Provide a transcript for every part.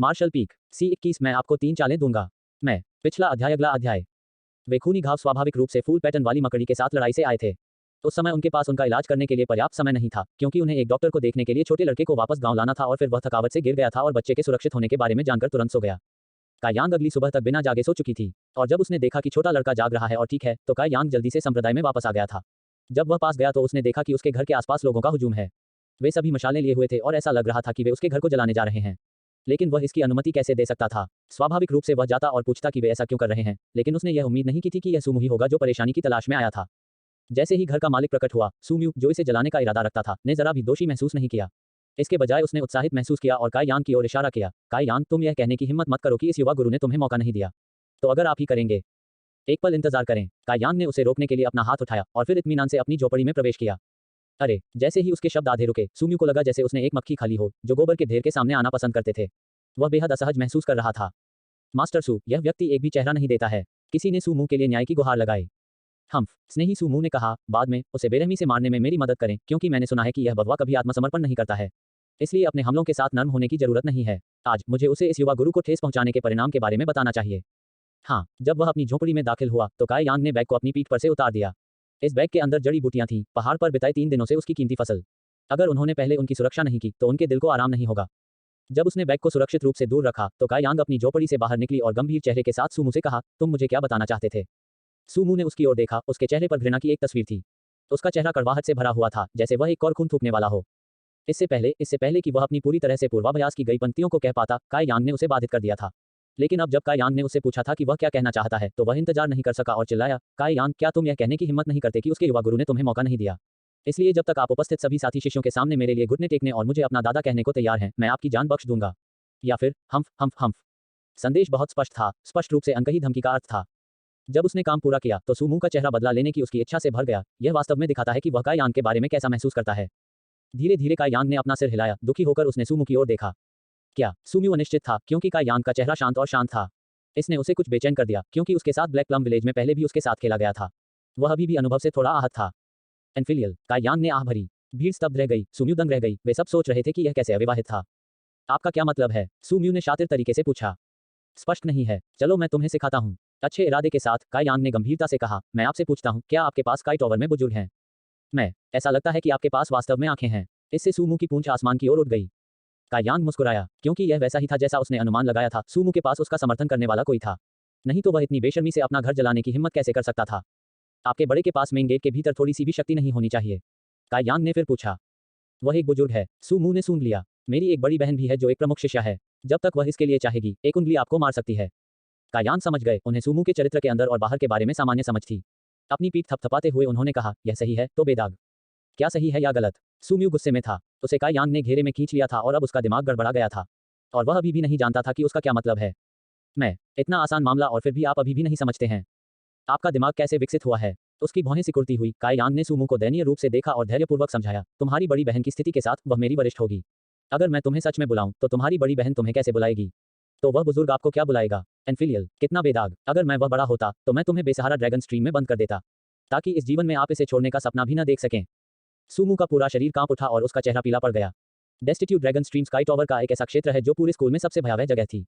Martial peak C21 मैं आपको 3 चालें दूंगा। मैं पिछला अध्याय अगला अध्याय। वे खूनी घाव स्वाभाविक रूप से फूल पैटर्न वाली मकड़ी के साथ लड़ाई से आए थे। उस समय उनके पास उनका इलाज करने के लिए पर्याप्त समय नहीं था, क्योंकि उन्हें एक डॉक्टर को देखने के लिए छोटे लड़के को वापस गांव लाना था और फिर वह थकावट से गिर गया था और बच्चे के सुरक्षित होने के बारे में जानकर तुरंत सो गया। कायांग अगली सुबह तक बिना जागे सो चुकी थी, और जब उसने देखा कि छोटा लड़का जाग रहा है और ठीक है, तो कायांग जल्दी से संप्रदाय में वापस आ गया था। जब वह पास गया तो उसने देखा कि उसके घर के आसपास लोगों का हुजूम है। वे सभी मशालें लिए हुए थे और ऐसा लग रहा था कि वे उसके घर को जलाने जा रहे हैं। लेकिन वह इसकी अनुमति कैसे दे सकता था? स्वाभाविक रूप से वह जाता और पूछता कि वे ऐसा क्यों कर रहे हैं, लेकिन उसने यह उम्मीद नहीं की थी कि यह सुमु ही होगा जो परेशानी की तलाश में आया था। जैसे ही घर का मालिक प्रकट हुआ, सुम्यू, जो इसे जलाने का इरादा रखता था, ने जरा भी दोषी महसूस नहीं किया। इसके बजाय उसने उत्साहित महसूस किया और कायांग की ओर इशारा किया। कायांग, तुम यह कहने की हिम्मत मत करो कि इस युवा गुरु ने तुम्हें मौका नहीं दिया। तो अगर आप ही करेंगे, एक पल इंतजार करें। कायांग ने उसे रोकने के लिए अपना हाथ उठाया और फिर इत्मीनान से अपनी झोपड़ी में प्रवेश किया। अरे, जैसे ही उसके शब्द आधे रुके, सुम्यू को लगा जैसे उसने एक मक्खी खाली हो, जो गोबर के ढेर के सामने आना पसंद करते थे। वह बेहद असहज महसूस कर रहा था। मास्टर सू, यह व्यक्ति एक भी चेहरा नहीं देता है। किसी ने सुमू के लिए न्याय की गुहार लगाई। स्नेही सुमू ने कहा, बाद में उसे बेरहमी से मारने में मेरी मदद करें, क्योंकि मैंने सुना है कि यह बगवा कभी आत्मसमर्पण नहीं करता है। इसलिए अपने हमलों के साथ नर्म होने की जरूरत नहीं है। आज मुझे उसे इस युवा गुरु को ठेस पहुंचाने के परिणाम के बारे में बताना चाहिए। हाँ, जब वह अपनी झोपड़ी में दाखिल हुआ तो कायांग ने बैग को अपनी पीठ पर से उतार दिया। इस बैग के अंदर जड़ी बूटियां थीं, पहाड़ पर बिताए 3 दिनों से उसकी कीमती फसल। अगर उन्होंने पहले उनकी सुरक्षा नहीं की तो उनके दिल को आराम नहीं होगा। जब उसने बैग को सुरक्षित रूप से दूर रखा तो कायांग अपनी झोपड़ी से बाहर निकली और गंभीर चेहरे के साथ सुमू से कहा, तुम मुझे क्या बताना चाहते थे? सुमू ने उसकी ओर देखा, उसके चेहरे पर घृणा की एक तस्वीर थी। उसका चेहरा कड़वाहट से भरा हुआ था, जैसे वह एक और खून थूकने वाला हो। इससे पहले कि वह अपनी पूरी तरह से पूर्वाभ्यास की गई पंक्तियों को कह पाता, कायांग ने उसे बाधित कर दिया था। लेकिन अब जब कायांग ने उससे पूछा था कि वह क्या कहना चाहता है, तो वह इंतजार नहीं कर सका और चिल्लाया, कायांग, क्या तुम यह कहने की हिम्मत नहीं करते कि उसके युवा गुरु ने तुम्हें मौका नहीं दिया? इसलिए जब तक आप उपस्थित सभी साथी शिष्यों के सामने मेरे लिए घुटने टेकने और मुझे अपना दादा कहने को तैयार हैं, मैं आपकी जान बख्श दूंगा। या फिर हम्फ। संदेश बहुत स्पष्ट था, स्पष्ट रूप से अनकही धमकी का अर्थ था। जब उसने काम पूरा किया तो सुमू का चेहरा बदला लेने की उसकी इच्छा से भर गया। यह वास्तव में दिखाता है कि वह कायांग के बारे में कैसा महसूस करता है। धीरे धीरे कायांग ने अपना सिर हिलाया, दुखी होकर उसने सुमू की ओर देखा। क्या? सुमू अनिश्चित था, क्योंकि कायांग का चेहरा शांत और शांत था। इसने उसे कुछ बेचैन कर दिया, क्योंकि उसके साथ ब्लैक प्लम विलेज में पहले भी उसके साथ खेला गया था। वह अभी भी अनुभव से थोड़ा आहत था। एनफिलियल, कायांग ने आह भरी। भीड़ स्तब्ध रह गई, सुम्यू दंग रह गई। वे सब सोच रहे थे कि यह कैसे अविवाहित था। आपका क्या मतलब है? सुम्यू ने शातिर तरीके से पूछा। स्पष्ट नहीं है, चलो मैं तुम्हें सिखाता हूँ। अच्छे इरादे के साथ कायांग ने गंभीरता से कहा, मैं आपसे पूछता हूँ, क्या आपके पास काई टॉवर में बुजुर्ग हैं? मैं, ऐसा लगता है कि आपके पास वास्तव में आंखें हैं। इससे सुमू की पूंछ आसमान की ओर उठ गई। कायांग मुस्कुराया, क्योंकि यह वैसा ही था जैसा उसने अनुमान लगाया था। सुमू के पास उसका समर्थन करने वाला कोई था। नहीं तो वह इतनी बेशर्मी से अपना घर जलाने की हिम्मत कैसे कर सकता था? आपके बड़े के पास मेन गेट के भीतर थोड़ी सी भी शक्ति नहीं होनी चाहिए? कायांग ने फिर पूछा। वह एक बुजुर्ग है, सुमू ने सूंघ लिया। मेरी एक बड़ी बहन भी है जो एक प्रमुख शिष्या है। जब तक वह इसके लिए चाहेगी, एक उंगली आपको मार सकती है। कायांग समझ गए, उन्हें सुमू के चरित्र के अंदर और बाहर के बारे में सामान्य समझ थी। अपनी पीठ थपथपाते हुए उन्होंने कहा, यह सही है तो बेदाग। क्या सही है या गलत? सुम्यू गुस्से में था। उसे कायांग ने घेरे में खींच लिया था और अब उसका दिमाग गड़बड़ा गया था। और वह अभी भी नहीं जानता था कि उसका क्या मतलब है। मैं, इतना आसान मामला और फिर भी आप अभी भी नहीं समझते हैं। आपका दिमाग कैसे विकसित हुआ है? उसकी भौहें सिकुड़ती हुई कायांग ने सुमू को दयनीय रूप से देखा और धैर्यपूर्वक समझाया, तुम्हारी बड़ी बहन की स्थिति के साथ वह मेरी वरिष्ठ होगी। अगर मैं तुम्हें सच में बुलाऊं तो तुम्हारी बड़ी बहन तुम्हें कैसे बुलाएगी? तो वह बुजुर्ग आपको क्या बुलाएगा? एनफिलियल, कितना बेदाग। अगर मैं वह बड़ा होता तो मैं तुम्हें बेसहारा ड्रैगन स्ट्रीम में बंद कर देता, ताकि इस जीवन में आप इसे छोड़ने का सपना भी न देख सकें। सुमू का पूरा शरीर कांप उठा और उसका चेहरा पीला पड़ गया। Destitute dragon stream sky tower का एक ऐसा क्षेत्र है जो पूरे स्कूल में सबसे भयावह जगह थी।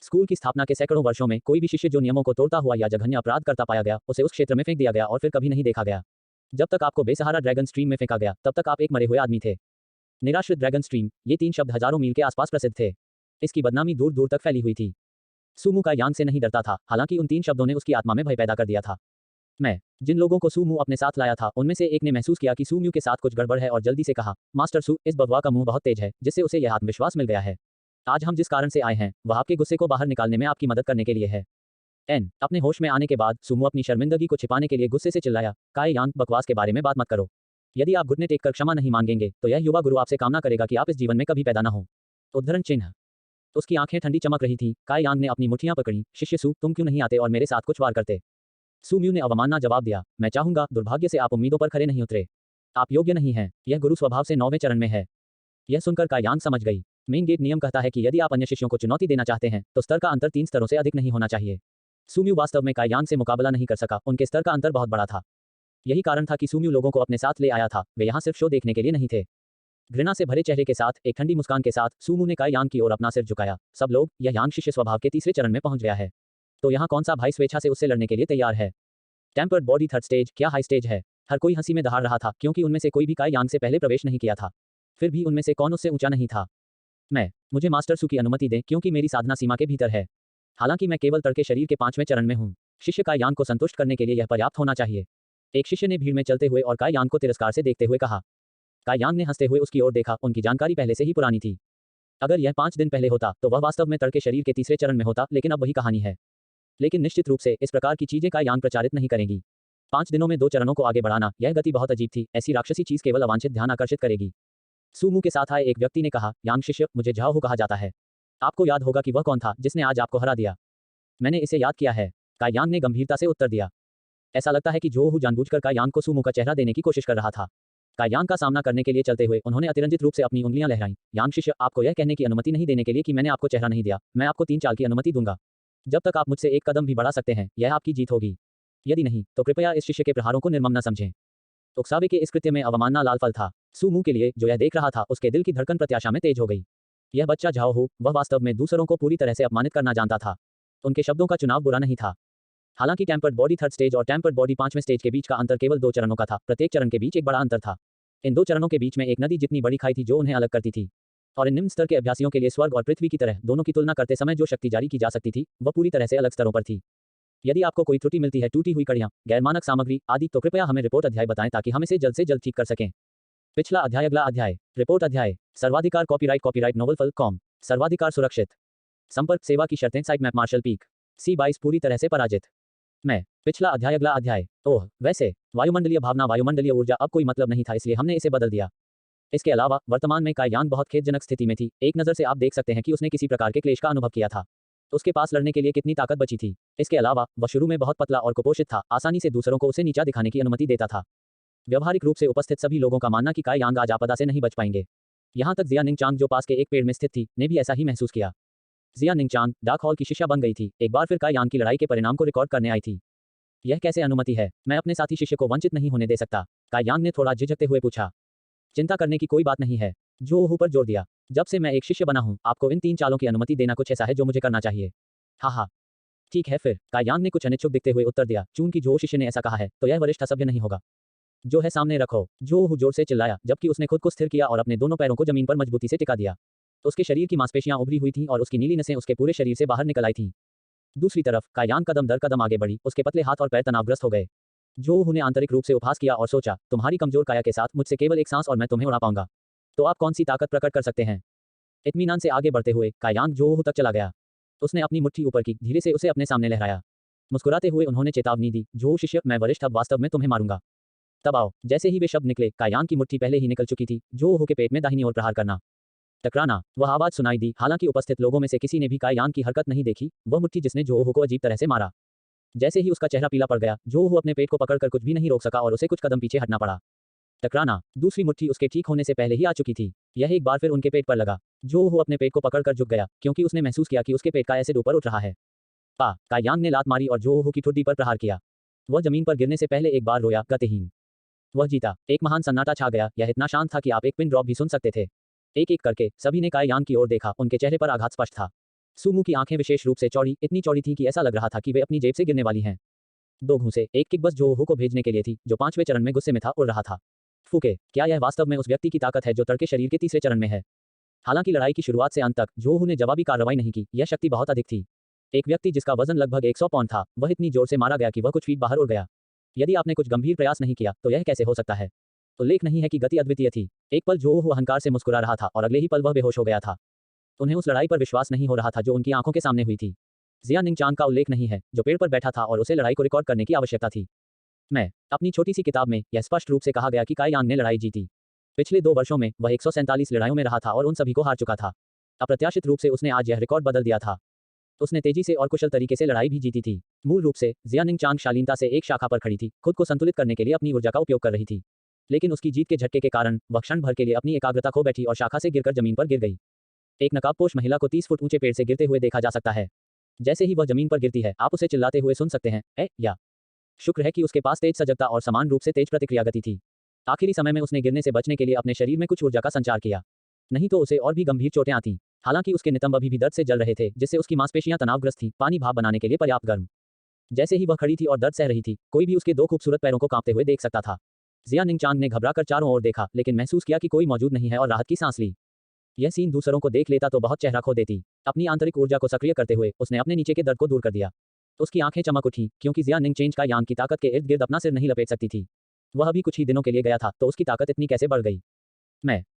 स्कूल की स्थापना के सैकड़ों वर्षों में कोई भी शिष्य जो नियमों को तोड़ता हुआ या जघन्य अपराध करता पाया गया, उसे उस क्षेत्र में फेंक दिया गया और फिर कभी नहीं देखा गया। जब तक आपको बेसहारा ड्रैगन स्ट्रीम में फेंका गया, तब तक आप एक मरे हुए आदमी थे। निराश्रित ड्रैगन स्ट्रीम, ये 3 शब्द हजारों मील के आसपास प्रसिद्ध थे। इसकी बदनामी दूर दूर तक फैली हुई थी। सुमू कायांग से नहीं डरता था, हालांकि उन 3 शब्दों ने उसकी आत्मा में भय पैदा कर दिया था। मैं, जिन लोगों को सुमू अपने साथ लाया था, उनमें से एक ने महसूस किया कि सुम्यू के साथ कुछ गड़बड़ है और जल्दी से कहा, मास्टर सू, इस बगवा का मुंह बहुत तेज है, जिससे उसे यह आत्मविश्वास मिल गया है। आज हम जिस कारण से आए हैं, वह आपके गुस्से को बाहर निकालने में आपकी मदद करने के लिए है। अपने होश में आने के बाद सुमू अपनी शर्मिंदगी को छिपाने के लिए गुस्से से चिल्लाया, कायांग, बकवास के बारे में बात मत करो। यदि आप घुटने टेककर क्षमा नहीं मांगेंगे तो यह युवा गुरु आपसे कामना करेगा कि आप इस जीवन में कभी पैदा न हो। उद्धरण चिन्ह। उसकी आंखें ठंडी चमक रही थीं। कायांग ने अपनी मुट्ठियां पकड़ी। शिष्य सू, तुम क्यों नहीं आते और मेरे साथ कुछ वार करते? सुम्यू ने अवमानना जवाब दिया, मैं चाहूंगा, दुर्भाग्य से आप उम्मीदों पर खरे नहीं उतरे। आप योग्य नहीं हैं। यह गुरु स्वभाव से 9वें चरण में है। यह सुनकर कायांग समझ गई। मेन गेट नियम कहता है कि यदि आप अन्य शिष्यों को चुनौती देना चाहते हैं तो स्तर का अंतर 3 स्तरों से अधिक नहीं होना चाहिए। सुम्यू वास्तव में कायांग से मुकाबला नहीं कर सका, उनके स्तर का अंतर बहुत बड़ा था। यही कारण था कि सुम्यू लोगों को अपने साथ ले आया था, वे यहाँ सिर्फ शो देखने के लिए नहीं थे। घृणा से भरे चेहरे के साथ एक ठंडी मुस्कान के साथ सूमू ने काई यांग की ओर अपना सिर झुकाया। सब लोग, यह यांग शिष्य स्वभाव के तीसरे चरण में पहुंच गया है। तो यहाँ कौन सा भाई स्वेच्छा से उससे लड़ने के लिए तैयार है? टेम्पर्ड बॉडी थर्ड स्टेज, क्या हाई स्टेज है? हर कोई हंसी में दहाड़ रहा था क्योंकि उनमें से कोई भी काई यांग से पहले प्रवेश नहीं किया था। फिर भी उनमें से कौन उससे ऊंचा नहीं था? मुझे मास्टर सू की अनुमति दें क्योंकि मेरी साधना सीमा के भीतर है। हालांकि मैं केवल तड़के शरीर के 5वें चरण में हूँ। शिष्य काई यांग को संतुष्ट करने के लिए यह पर्याप्त होना चाहिए। एक शिष्य ने भीड़ में चलते हुए और काई यांग को तिरस्कार से देखते हुए कहा। काई यांग ने हंसते हुए उसकी ओर देखा। उनकी जानकारी पहले से ही पुरानी थी। अगर यह 5 दिन पहले होता तो वह वास्तव में तड़के शरीर के तीसरे चरण में होता, लेकिन अब वही कहानी है। लेकिन निश्चित रूप से इस प्रकार की चीजें काई यांग प्रचारित नहीं करेगी। 5 दिनों में 2 चरणों को आगे बढ़ाना, यह गति बहुत अजीब थी। ऐसी राक्षसी चीज केवल अवांछित ध्यान आकर्षित करेगी। सूमू के साथ आए एक व्यक्ति ने कहा, यांग शिष्य, मुझे झाओहू कहा जाता है। आपको याद होगा कि वह कौन था जिसने आज आपको हरा दिया? मैंने इसे याद किया है, काई यांग ने गंभीरता से उत्तर दिया। ऐसा लगता है कि झाओहू जानबूझकर काई यांग को सूमू का चेहरा देने की कोशिश कर रहा था। काई यांग का सामना करने के लिए चलते हुए उन्होंने अतिरंजित रूप से अपनी उंगलियां लहराईं। यांग शिष्य, आपको यह कहने की अनुमति नहीं देने के लिए कि मैंने आपको चेहरा नहीं दिया, मैं आपको 3 चाल की अनुमति दूंगा। जब तक आप मुझसे एक कदम भी बढ़ा सकते हैं, यह आपकी जीत होगी। यदि नहीं, तो कृपया इस शिष्य के प्रहारों को निर्मम न समझें। उकसावे के इस कृत्य में अवमानना लाल फल था। सूमू के लिए, जो यह देख रहा था, उसके दिल की धड़कन प्रत्याशा में तेज हो गई। यह बच्चा झाओहू, वह वास्तव में दूसरों को पूरी तरह से अपमानित करना जानता था। उनके शब्दों का चुनाव बुरा नहीं था। हालांकि टेम्पर्ड बॉडी थर्ड स्टेज और टेम्पर्ड बॉडी 5वें स्टेज के बीच का अंतर केवल 2 चरणों का था। प्रत्येक चरण के बीच एक बड़ा अंतर था। इन 2 चरणों के बीच में एक नदी जितनी बड़ी खाई थी जो उन्हें अलग करती थी। और इन निम्न स्तर के अभ्यासियों के लिए स्वर्ग और पृथ्वी की तरह दोनों की तुलना करते समय जो शक्ति जारी की जा सकती थी, वह पूरी तरह से अलग स्तरों पर थी। यदि आपको कोई त्रुटि मिलती है, टूटी हुई कड़ियां, गैरमानक सामग्री आदि, तो कृपया हमें रिपोर्ट अध्याय बताएं ताकि हम इसे जल्द से जल्द ठीक कर सकें। पिछला अध्याय, अगला अध्याय। रिपोर्ट अध्याय। सर्वाधिकार कॉपीराइट नोवेल फल कॉम। सर्वाधिकार सुरक्षित। संपर्क सेवा की शर्तें site map Marshall peak. C22 पूरी तरह से पराजित। पिछला अध्याय, अगला अध्याय। ओह, वैसे वायुमंडलीय भावना, वायुमंडलीय ऊर्जा अब कोई मतलब नहीं था, इसलिए हमने इसे बदल दिया। इसके अलावा वर्तमान में काई यांग बहुत खेदजनक स्थिति में थी। एक नज़र से आप देख सकते हैं कि उसने किसी प्रकार के क्लेश का अनुभव किया था। उसके पास लड़ने के लिए कितनी ताकत बची थी। इसके अलावा वह शुरू में बहुत पतला और कुपोषित था, आसानी से दूसरों को उसे नीचा दिखाने की अनुमति देता था। व्यवहारिक रूप से उपस्थित सभी लोगों का मानना कि काई यांग आज आपदा से नहीं बच पाएंगे। यहाँ तक जिया निंगचांग, जो पास के एक पेड़ में स्थित थी, ने भी ऐसा ही महसूस किया। जिया निंगचांग डार्क हॉल की शिष्या बन गई थी, एक बार फिर काई यांग की लड़ाई के परिणाम को रिकॉर्ड करने आई थी। यह कैसे अनुमति है? मैं अपने साथी शिष्य को वंचित नहीं होने दे सकता, काई यांग ने थोड़ा झिझकते हुए पूछा। चिंता करने की कोई बात नहीं है, झाओहू पर जोर दिया। जब से मैं एक शिष्य बना हूं, आपको इन 3 चालों की अनुमति देना कुछ ऐसा है जो मुझे करना चाहिए। हाँ, ठीक है फिर, काई यांग ने कुछ अनिच्छुक दिखते हुए उत्तर दिया। चूंकि झाओ शिष्य ने ऐसा कहा है, तो यह वरिष्ठ असभ्य नहीं होगा। जो है सामने रखो, झाओहू जोर से चिल्लाया, जबकि उसने खुद को स्थिर किया और अपने दोनों पैरों को जमीन पर मजबूती से टिका दिया। उसके शरीर की मांसपेशियां उभरी हुई थीं और उसकी नीली नसें उसके पूरे शरीर से बाहर निकल आई थीं। दूसरी तरफ काई यांग कदम दर कदम आगे बढ़ी, उसके पतले हाथ और पैर तनावग्रस्त हो गए। झाओहू ने आंतरिक रूप से उपहास किया और सोचा, तुम्हारी कमजोर काया के साथ मुझसे केवल एक सांस और मैं तुम्हें उड़ा पाऊंगा। तो आप कौन सी ताकत प्रकट कर सकते हैं? इत्मीनान से आगे बढ़ते हुए काई यांग झाओहू तक चला गया। उसने अपनी मुट्ठी ऊपर की, धीरे से उसे अपने सामने लहराया। मुस्कुराते हुए उन्होंने चेतावनी दी, झाओ शिष्य, मैं वरिष्ठ अब वास्तव में तुम्हें मारूंगा। तब आओ। जैसे ही वे शब्द निकले, काई यांग की मुट्ठी पहले ही निकल चुकी थी। झाओहू के पेट में दाहिनी ओर प्रहार करना, टकराना। वह आवाज सुनाई दी। हालांकि उपस्थित लोगों में से किसी ने भी काई यांग की हरकत नहीं देखी। वह मुट्ठी जिसने झाओहू को अजीब तरह से मारा। जैसे ही उसका चेहरा पीला पड़ गया, झाओहू अपने पेट को पकड़कर कुछ भी नहीं रोक सका और उसे कुछ कदम पीछे हटना पड़ा। टकराना। दूसरी मुट्ठी उसके ठीक होने से पहले ही आ चुकी थी। यह एक बार फिर उनके पेट पर लगा। झाओहू अपने पेट को पकड़कर झुक गया, क्योंकि उसने महसूस किया कि उसके पेट का एसिड ऊपर उठ रहा है। काई यांग ने लात मारी और झाओहू की ठुड्डी पर प्रहार किया। वह जमीन पर गिरने से पहले एक बार रोया, गतिहीन। वह जीता। एक महान सन्नाटा छा गया। यह इतना शांत था कि आप एक पिन ड्रॉप भी सुन सकते थे। एक एक करके सभी ने काई यांग की ओर देखा। उनके चेहरे पर आघात स्पष्ट था। सूमू की आंखें विशेष रूप से चौड़ी, इतनी चौड़ी थी कि ऐसा लग रहा था कि वे अपनी जेब से गिरने वाली हैं। 2 घूंसे, एक किक बस झाओहू को भेजने के लिए थी, जो 5वें चरण में गुस्से में था, उड़ रहा था। फूके, क्या यह वास्तव में उस व्यक्ति की ताकत है जो तड़के शरीर के तीसरे चरण में है? हालांकि लड़ाई की शुरुआत से अंत तक झाओहू ने जवाबी कार्रवाई नहीं की। यह शक्ति बहुत अधिक थी। एक व्यक्ति जिसका वजन लगभग 100 पाउंड था, वह इतनी जोर से मारा गया कि वह कुछ फीट बाहर उड़ गया। यदि आपने कुछ गंभीर प्रयास नहीं किया, तो यह कैसे हो सकता है? उल्लेख नहीं है कि गति अद्वितीय थी। एक पल झाओहू अहंकार से मुस्कुरा रहा था और अगले ही पल वह बेहोश हो गया था। उन्हें उस लड़ाई पर विश्वास नहीं हो रहा था जो उनकी आंखों के सामने हुई थी। जिया निंगचांग का उल्लेख नहीं है, जो पेड़ पर बैठा था और उसे लड़ाई को रिकॉर्ड करने की आवश्यकता थी। अपनी छोटी सी किताब में यह स्पष्ट रूप से कहा गया कि काई यांग ने लड़ाई जीती। पिछले 2 वर्षों में वह 147 लड़ाइयों में रहा था और उन सभी को हार चुका था। अप्रत्याशित रूप से उसने आज यह रिकॉर्ड बदल दिया था। उसने तेजी से और कुशल तरीके से लड़ाई भी जीती थी। मूल रूप से जिया निंगचांग शालीनता से एक शाखा पर खड़ी थी, खुद को संतुलित करने के लिए अपनी ऊर्जा का उपयोग कर रही थी। लेकिन उसकी जीत के झटके के कारण वह क्षण भर के लिए अपनी एकाग्रता खो बैठी और शाखा से गिरकर जमीन पर गिर गई। एक नकाबपोश महिला को 30 फुट ऊंचे पेड़ से गिरते हुए देखा जा सकता है। जैसे ही वह जमीन पर गिरती है, आप उसे चिल्लाते हुए सुन सकते हैं, या शुक्र है कि उसके पास तेज सजगता और समान रूप से तेज प्रतिक्रिया गति थी। आखिरी समय में उसने गिरने से बचने के लिए अपने शरीर में कुछ ऊर्जा का संचार किया, नहीं तो उसे और भी गंभीर चोटें आती। हालांकि उसके नितंब अभी भी दर्द से जल रहे थे, जिससे उसकी मांसपेशियां तनावग्रस्त थीं, पानी भाप बनाने के लिए पर्याप्त गर्म। जैसे ही वह खड़ी थी और दर्द सह रही थी, कोई भी उसके 2 खूबसूरत पैरों को कांपते हुए देख सकता था। जिया निंगचांग ने घबराकर चारों ओर देखा, लेकिन महसूस किया कि कोई मौजूद नहीं है और राहत की सांस ली। यह सीन दूसरों को देख लेता तो बहुत चेहरा खो देती। अपनी आंतरिक ऊर्जा को सक्रिय करते हुए उसने अपने नीचे के दर्द को दूर कर दिया। उसकी आंखें चमक उठी, क्योंकि जिया निंगचेंज का यांग की ताकत के इर्द गिर्द अपना सिर नहीं लपेट सकती थी। वह अभी कुछ ही दिनों के लिए गया था, तो उसकी ताकत इतनी कैसे बढ़ गई।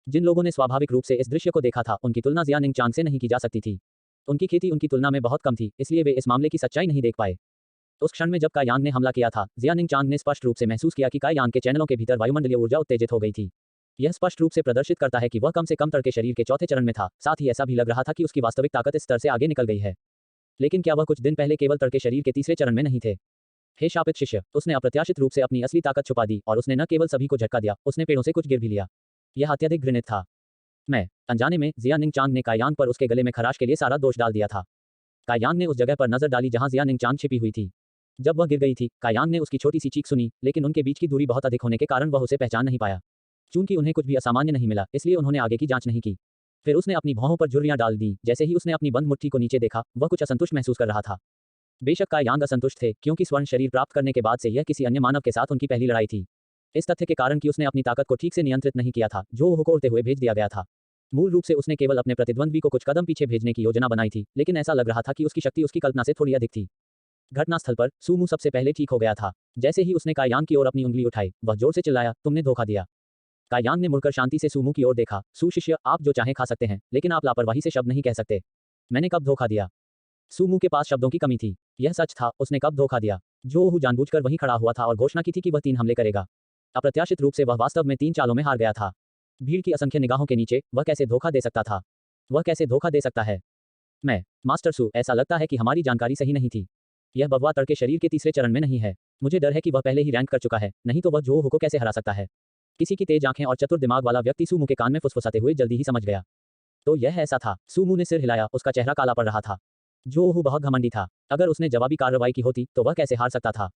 जिन लोगों ने स्वाभाविक रूप से इस दृश्य को देखा था, उनकी तुलना जिया निंगचांग से नहीं की जा सकती थी। उनकी खेती उनकी तुलना में बहुत कम थी, इसलिए वे इस मामले की सच्चाई नहीं देख पाए। उस क्षण में जब कायांग ने हमला किया था, जिया निंगचांग ने स्पष्ट रूप से महसूस किया कि कायांग के चैनलों के भीतर वायुमंडलीय ऊर्जा उत्तेजित हो गई थी। यह स्पष्ट रूप से प्रदर्शित करता है कि वह कम से कम तड़के शरीर के चौथे चरण में था। साथ ही ऐसा भी लग रहा था कि उसकी वास्तविक ताकत इस स्तर से आगे निकल गई है। लेकिन क्या वह कुछ दिन पहले केवल तड़के शरीर के तीसरे चरण में नहीं थे? हे शापित शिष्य, उसने अप्रत्याशित रूप से अपनी असली ताकत छुपा दी और उसने न केवल सभी को झटका दिया, उसने पेड़ों से कुछ गिर भी लिया। यह अत्यधिक घृणित था। अनजाने में जिया निंगचांग ने कायांग पर उसके गले में खराश के लिए सारा दोष डाल दिया था। कायांग ने उस जगह पर नजर डाली जहां जिया निंगचांग छिपी हुई थी। जब वह गिर गई थी, कायांग ने उसकी छोटी सी चीख सुनी, लेकिन उनके बीच की दूरी बहुत अधिक होने के कारण वह उसे पहचान नहीं पाया। चूंकि उन्हें कुछ भी असामान्य नहीं मिला, इसलिए उन्होंने आगे की जांच नहीं की। फिर उसने अपनी भौहों पर झुर्रियां डाल दी। जैसे ही उसने अपनी बंद मुट्ठी को नीचे देखा, वह कुछ असंतुष्ट महसूस कर रहा था। बेशक कायांग असंतुष्ट थे, क्योंकि स्वर्ण शरीर प्राप्त करने के बाद से यह किसी अन्य मानव के साथ उनकी पहली लड़ाई थी। इस तथ्य के कारण कि उसने अपनी ताकत को ठीक से नियंत्रित नहीं किया था, जो वो उड़ते हुए भेज दिया गया था। मूल रूप से उसने केवल अपने प्रतिद्वंद्वी को कुछ कदम पीछे भेजने की योजना बनाई थी, लेकिन ऐसा लग रहा था कि उसकी शक्ति उसकी कल्पना से थोड़ी अधिक थी। घटनास्थल पर सूमू सबसे पहले ठीक हो गया था। जैसे ही उसने कायांग की ओर अपनी उंगली उठाई, वह जोर से चिल्लाया, तुमने धोखा दिया। कायांग ने मुड़कर शांति से सूमू की ओर देखा। सुशिष्य, आप जो चाहें खा सकते हैं, लेकिन आप लापरवाही से शब्द नहीं कह सकते। मैंने कब धोखा दिया? सूमू के पास शब्दों की कमी थी। यह सच था, उसने कब धोखा दिया? जो जानबूझकर वहीं खड़ा हुआ था और घोषणा की थी कि वह 3 हमले करेगा। अप्रत्याशित रूप से वह वास्तव में 3 चालों में हार गया था। भीड़ की असंख्य निगाहों के नीचे वह कैसे धोखा दे सकता था? वह कैसे धोखा दे सकता है? मास्टर सू, ऐसा लगता है कि हमारी जानकारी सही नहीं थी। यह बगवा तड़के शरीर के तीसरे चरण में नहीं है। मुझे डर है कि वह पहले ही रैंक कर चुका है, नहीं तो वह जो को कैसे हरा सकता है? किसी की तेज आंखें और चतुर दिमाग वाला व्यक्ति सूमू के कान में फुसफुसाते हुए जल्दी ही समझ गया। तो यह ऐसा था। सूमू ने सिर हिलाया, उसका चेहरा काला पड़ रहा था। जो बहुत घमंडी था। अगर उसने जवाबी कार्रवाई की होती तो वह कैसे हार सकता था?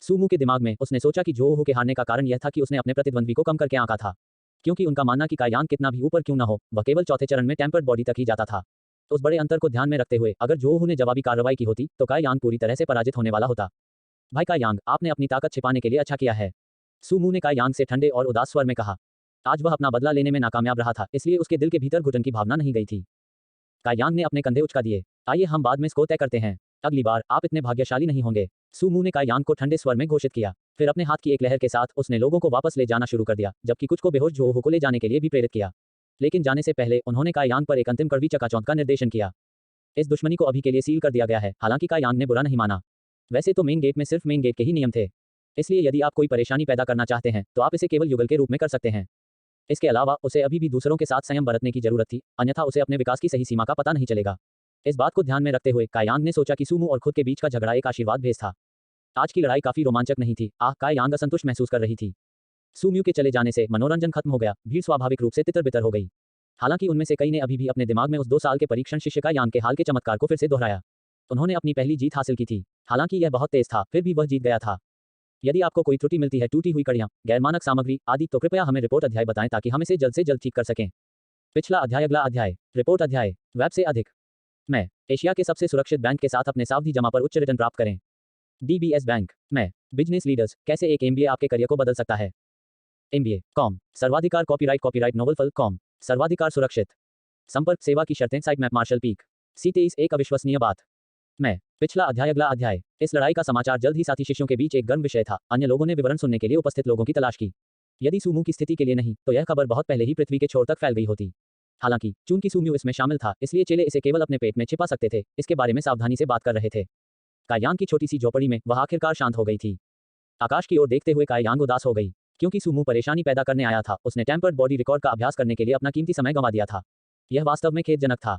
सूमू के दिमाग में उसने सोचा कि जो के हारने का कारण यह था कि उसने अपने प्रतिद्वंद्वी को कम करके आंका था। क्योंकि उनका मानना कि कायांग कितना भी ऊपर क्यों न हो, वह केवल चौथे चरण में टेम्पर्ड बॉडी तक ही जाता था। उस बड़े अंतर को ध्यान में रखते हुए अगर जो ने जवाबी कार्रवाई की होती तो कायांग पूरी तरह से पराजित होने वाला होता। भाई कायांग, आपने अपनी ताकत छिपाने के लिए अच्छा किया है। सूमू ने कायांग से ठंडे और उदास स्वर में कहा। आज वह अपना बदला लेने में नाकामयाब रहा था, इसलिए उसके दिल के भीतर घुटन की भावना नहीं गई थी। कायांग ने अपने कंधे उचका दिए। आइए हम बाद में इसको तय करते हैं। अगली बार आप इतने भाग्यशाली नहीं होंगे। सूमू ने कायांग को ठंडे स्वर में घोषित किया। फिर अपने हाथ की एक लहर के साथ उसने लोगों को वापस ले जाना शुरू कर दिया, जबकि कुछ को बेहोश जो को ले जाने के लिए भी प्रेरित किया। लेकिन जाने से पहले उन्होंने कायांग पर एक अंतिम कड़वी चकाचौंध का निर्देशन किया। इस दुश्मनी को अभी के लिए सील कर दिया गया है। हालांकि कायांग ने बुरा नहीं माना। वैसे तो मेन गेट में सिर्फ मेन गेट के ही नियम थे, इसलिए यदि आप कोई परेशानी पैदा करना चाहते हैं तो आप इसे केवल युगल के रूप में कर सकते हैं। इसके अलावा उसे अभी भी दूसरों के साथ संयम बरतने की जरूरत थी, अन्यथा उसे अपने विकास की सही सीमा का पता नहीं चलेगा। इस बात को ध्यान में रखते हुए कायांग ने सोचा कि सूमू और खुद के बीच का झगड़ा एक आशीर्वाद भेज था। आज की लड़ाई काफी रोमांचक नहीं थी। कायांग असंतुष्ट महसूस कर रही थी। सूम्यू के चले जाने से मनोरंजन खत्म हो गया। भीड़ स्वाभाविक रूप से तितर-बितर हो गई। हालांकि उनमें से कई ने अभी भी अपने दिमाग में उस 2 साल के परीक्षण शिष्य कायांग के हाल के चमत्कार को फिर से दोहराया। उन्होंने अपनी पहली जीत हासिल की थी। हालांकि यह बहुत तेज था, फिर भी वह जीत गया था। यदि आपको कोई त्रुटि मिलती है, टूटी हुई कड़ियां, गैरमानक सामग्री आदि, तो कृपया हमें रिपोर्ट अध्याय बताएं ताकि हम इसे जल्द से जल्द ठीक कर सकें। पिछला अध्याय, अगला अध्याय। रिपोर्ट अध्याय। वेब से अधिक। एशिया के सबसे सुरक्षित बैंक के साथ अपने सावधि जमा पर उच्च रिटर्न प्राप्त करें। DBS bank. बिजनेस लीडर्स, कैसे एक MBA आपके करियर को बदल सकता है। MBA com. सर्वाधिकार कॉपीराइट नोवेल फल कॉम। सर्वाधिकार सुरक्षित। संपर्क सेवा की शर्तें site map Marshall peak. C23 एक अविश्वसनीय बात। पिछला अध्याय, अगला अध्याय। इस लड़ाई का समाचार जल्द ही साथी शिष्यों के बीच एक गर्म विषय था। अन्य लोगों ने विवरण सुनने के लिए उपस्थित लोगों की तलाश की। यदि सूमू की स्थिति के लिए नहीं, तो यह खबर बहुत पहले ही पृथ्वी के छोर तक फैल गई होती। हालांकि चूंकि सूम्यू इसमें शामिल था, इसलिए चेले इसे केवल अपने पेट में छिपा सकते थे। इसके बारे में सावधानी से बात कर रहे थे। कायांग की छोटी सी झोपड़ी में वह आखिरकार शांत हो गई थी। आकाश की ओर देखते हुए कायांग उदास हो गई, क्योंकि सूमू परेशानी पैदा करने आया था। उसने टेम्पर्ड बॉडी रिकॉर्ड का अभ्यास करने के लिए अपना कीमती समय गंवा दिया था। यह वास्तव में खेदजनक था।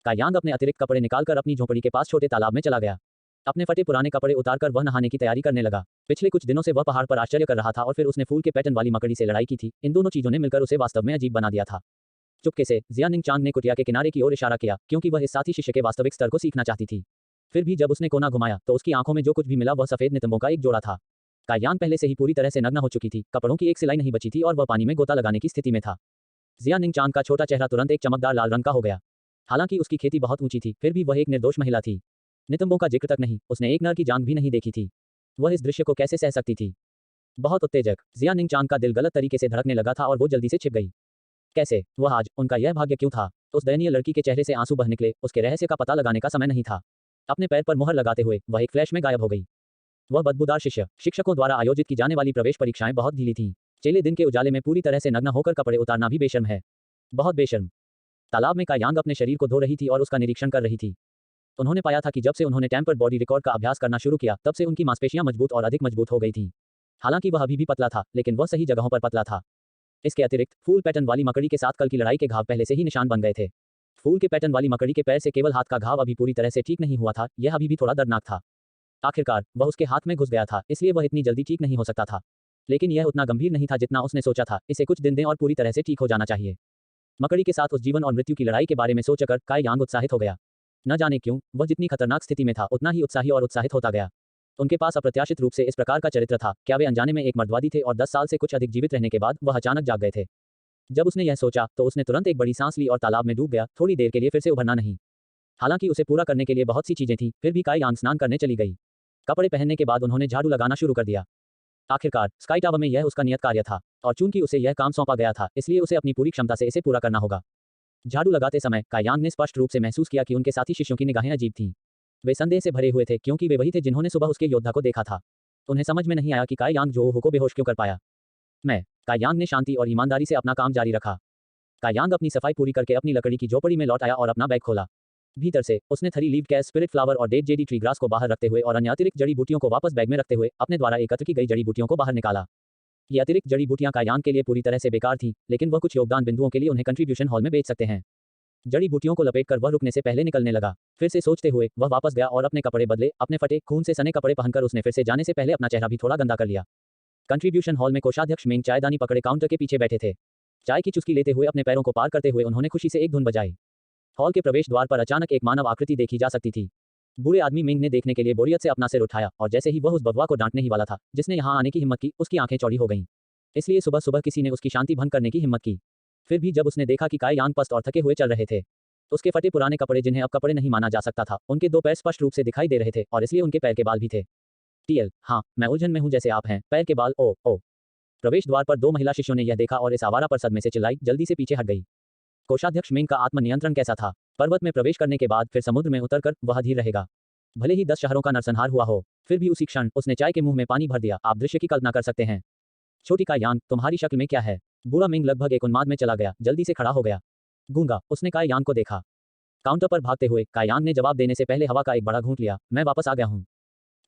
कायांग अपने अतिरिक्त कपड़े निकालकर अपनी झोपड़ी के पास छोटे तालाब में चला गया। अपने फटे पुराने कपड़े उतारकर वह नहाने की तैयारी करने लगा। पिछले कुछ दिनों से वह पहाड़ पर आश्चर्य कर रहा था और फिर उसने फूल के पैटर्न वाली मकड़ी से लड़ाई की थी। इन दोनों चीजों ने मिलकर उसे वास्तव में अजीब बना दिया था। चुपके से जिया निंगचांग ने कुटिया के किनारे की ओर इशारा किया, क्योंकि वह इस साथी शिष्य के वास्तविक स्तर को सीखना चाहती थी। फिर भी जब उसने कोना घुमाया तो उसकी आंखों में जो कुछ भी मिला वह सफेद नितंबों का एक जोड़ा था। कायांग पहले से ही पूरी तरह से नग्न हो चुकी थी, कपड़ों की एक सिलाई नहीं बची थी और वह पानी में गोता लगाने की स्थिति में था। जिया निंगचान का छोटा चेहरा तुरंत एक चमकदार लाल रंग का हो गया। हालांकि उसकी खेती बहुत ऊंची थी, फिर भी वह एक निर्दोष महिला थी। नितंबों का जिक्र तक नहीं, उसने एक नर की जांघ भी नहीं देखी थी। वह इस दृश्य को कैसे सह सकती थी? बहुत उत्तेजक। जिया निंगचान का दिल गलत तरीके से धड़कने लगा था और वो जल्दी से छिप गई। कैसे? वह आज, उनका यह भाग्य क्यों था? उस दयनीय लड़की के चेहरे से आंसू बह निकले, उसके रहस्य का पता लगाने का समय नहीं था। अपने पैर पर मुहर लगाते हुए वह एक फ्लैश में गायब हो गई। वह बदबूदार शिष्य, शिक्षकों द्वारा आयोजित की जाने वाली प्रवेश परीक्षाएं बहुत ढीली थीं। चेले दिन के उजाले में पूरी तरह से नग्न होकर कपड़े उतारना भी बेशर्म है। बहुत बेशर्म। तालाब में कायांग अपने शरीर को धो रही थी और उसका निरीक्षण कर रही थी। उन्होंने पाया था कि जब से उन्होंने टेम्पर्ड बॉडी रिकॉर्ड का अभ्यास करना शुरू किया, तब से उनकी मांसपेशियां मजबूत और अधिक मजबूत हो गई थीं। हालांकि वह अभी भी पतला था, लेकिन वह सही जगहों पर पतला था। इसके अतिरिक्त फूल पैटर्न वाली मकड़ी के साथ कल की लड़ाई के घाव पहले से ही निशान बन गए थे। फूल के पैटर्न वाली मकड़ी के पैर से केवल हाथ का घाव अभी पूरी तरह से ठीक नहीं हुआ था, यह अभी भी थोड़ा दर्दनाक था। आखिरकार वह उसके हाथ में घुस गया था, इसलिए वह इतनी जल्दी ठीक नहीं हो सकता था। लेकिन यह उतना गंभीर नहीं था जितना उसने सोचा था, इसे कुछ दिन दें और पूरी तरह से ठीक हो जाना चाहिए। मकड़ी के साथ उस जीवन और मृत्यु की लड़ाई के बारे में सोचकर कायांग उत्साहित हो गया। न जाने क्यों, वह जितनी खतरनाक स्थिति में था उतना ही उत्साही और उत्साहित होता गया। उनके पास अप्रत्याशित रूप से इस प्रकार का चरित्र था। क्या वे अनजाने में एक मर्दवादी थे और 10 साल से कुछ अधिक जीवित रहने के बाद वह अचानक जाग गए थे? जब उसने यह सोचा तो उसने तुरंत एक बड़ी सांस ली और तालाब में डूब गया, थोड़ी देर के लिए फिर से उभरना नहीं। हालांकि उसे पूरा करने के लिए बहुत सी चीजें थीं, फिर भी कायांग स्नान करने चली गई। कपड़े पहनने के बाद उन्होंने झाड़ू लगाना शुरू कर दिया। आखिरकार स्काई टावर में यह उसका नियत कार्य था, और चूंकि उसे यह काम सौंपा गया था, इसलिए उसे अपनी पूरी क्षमता से इसे पूरा करना होगा। झाड़ू लगाते समय कायांग ने स्पष्ट रूप से महसूस किया कि उनके साथी शिष्यों की निगाहें अजीब थीं। वे संदेह से भरे हुए थे, क्योंकि वे वही थे जिन्होंने सुबह उसके योद्धा को देखा था। उन्हें समझ में नहीं आया कि कायांग जोहो को बेहोश क्यों कर पाया। कायांग ने शांति और ईमानदारी से अपना काम जारी रखा। कायांग अपनी सफाई पूरी करके अपनी लकड़ी की झोपड़ी में लौट आया और अपना बैग खोला। भीतर से उसने थरी लीव कैस, स्पिरिट फ्लावर और डेड जेडी ट्री ग्रास को बाहर रखते हुए और अन्य अतिरिक्त जड़ी बूटियों को वापस बैग में रखते हुए अपने द्वारा एकत्र की गई जड़ी बूटियों को बाहर निकाला। ये अतिरिक्त जड़ी बूटियां कायांग के लिए पूरी तरह से बेकार थीं, लेकिन वह कुछ योगदान बिंदुओं के लिए उन्हें कंट्रीब्यूशन हॉल में बेच सकते हैं। जड़ी बूटियों को लपेटकर वह रुकने से पहले निकलने लगा। फिर से सोचते हुए वह वापस गया और अपने कपड़े बदले। अपने फटे खून से सने कपड़े पहनकर उसने फिर से जाने से पहले अपना चेहरा भी थोड़ा गंदा कर लिया। कंट्रीब्यूशन हॉल में कोषाध्यक्ष मेंग चायदानी पकड़े काउंटर के पीछे बैठे थे। चाय की चुस्की लेते हुए अपने पैरों को पार करते हुए उन्होंने खुशी से एक धुन बजाई। हॉल के प्रवेश द्वार पर अचानक एक मानव आकृति देखी जा सकती थी। बूढ़े आदमी मेंग ने देखने के लिए बोरियत से अपना सिर उठाया, और जैसे ही वह उस बदवा को डांटने ही वाला था जिसने यहां आने की हिम्मत की, उसकी आंखें चौड़ी हो गईं। इसलिए सुबह सुबह किसी ने उसकी शांति भंग करने की हिम्मत की। फिर भी जब उसने देखा कि कायांग पस्त और थके हुए चल रहे थे, उसके फटे पुराने कपड़े, जिन्हें अब कपड़े नहीं माना जा सकता था, उनके 2 पैर स्पष्ट रूप से दिखाई दे रहे थे, और इसलिए उनके पैर के बाल भी थे। टीएल, हाँ, मैं उलझन में हूं जैसे आप हैं, पैर के बाल, ओ ओ। प्रवेश द्वार पर 2 महिला शिष्यों ने यह देखा और इस आवारा पर सदमे से चिल्लाई, जल्दी से पीछे हट गई। कोषाध्यक्ष मेंग का आत्मनियंत्रण कैसा था? पर्वत में प्रवेश करने के बाद फिर समुद्र में उतरकर वह धीर रहेगा। भले ही 10 शहरों का नरसंहार हुआ हो, फिर भी उसी क्षण उसने चाय के मुंह में पानी भर दिया। आप दृश्य की कल्पना कर सकते हैं। छोटी कायांग, तुम्हारी शक्ल में क्या है? बूढ़ा मेंग लगभग एक उन्माद में चला गया, जल्दी से खड़ा हो गया। गूंगा, उसने कायांग को देखा। काउंटर पर भागते हुए कायांग ने जवाब देने से पहले हवा का एक बड़ा घूंट लिया। मैं वापस आ गया हूं।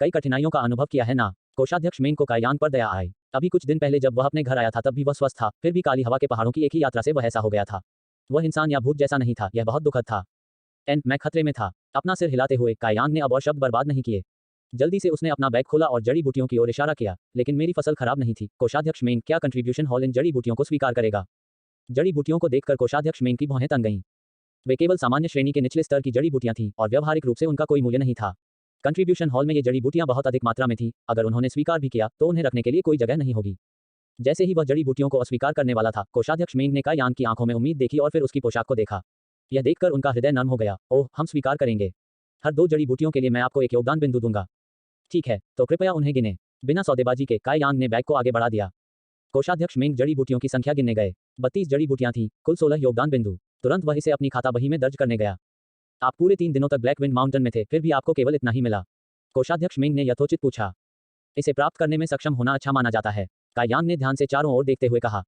कई कठिनाइयों का अनुभव किया है ना? कोषाध्यक्ष मेंग को कायांग पर दया आई। अभी कुछ दिन पहले जब वह अपने घर आया था तब भी वह स्वस्थ था, फिर भी काली हवा के पहाड़ों की एक ही यात्रा से वह ऐसा हो गया था। वह इंसान या भूत जैसा नहीं था, यह बहुत दुखद था। मैं खतरे में था। अपना सिर हिलाते हुए कायांग ने अब और शब्द बर्बाद नहीं किए। जल्दी से उसने अपना बैग खोला और जड़ी बूटियों की ओर इशारा किया। लेकिन मेरी फसल खराब नहीं थी। कोषाध्यक्ष मेंग, क्या कंट्रीब्यूशन हॉल इन जड़ी बूटियों को स्वीकार करेगा? जड़ी बूटियों को देखकर कोषाध्यक्ष मेंग की भौहें तन गईं। वे केवल सामान्य श्रेणी के निचले स्तर की जड़ी बूटियां थीं और व्यावहारिक रूप से उनका कोई मूल्य नहीं था। कंट्रीब्यूशन हॉल में ये जड़ी बूटियां बहुत अधिक मात्रा में थीं। अगर उन्होंने स्वीकार भी किया तो उन्हें रखने के लिए कोई जगह नहीं होगी। जैसे ही वह जड़ी बूटियों को अस्वीकार करने वाला था, कोषाध्यक्ष मेंग ने कायांग की आंखों में उम्मीद देखी और फिर उसकी पोशाक को देखा। यह देखकर उनका हृदय नर्म हो गया। ओह, हम स्वीकार करेंगे। हर 2 जड़ी बूटियों के लिए मैं आपको एक योगदान बिंदु दूंगा। ठीक है, तो कृपया उन्हें गिने। बिना सौदेबाजी के कायांग ने बैग को आगे बढ़ा दिया। कोषाध्यक्ष मेंग जड़ी बूटियों की संख्या गिनने गए। 32 जड़ी बूटियां थीं, कुल 16 योगदान बिंदु। तुरंत वह इसे अपनी खाता बही में दर्ज करने गया। आप पूरे 3 दिनों तक ब्लैक विंड माउंटेन में थे, फिर भी आपको केवल इतना ही मिला? कोषाध्यक्ष मेंग ने यथोचित पूछा। इसे प्राप्त करने में सक्षम होना अच्छा माना जाता है, कायांग ने ध्यान से चारों ओर देखते हुए कहा।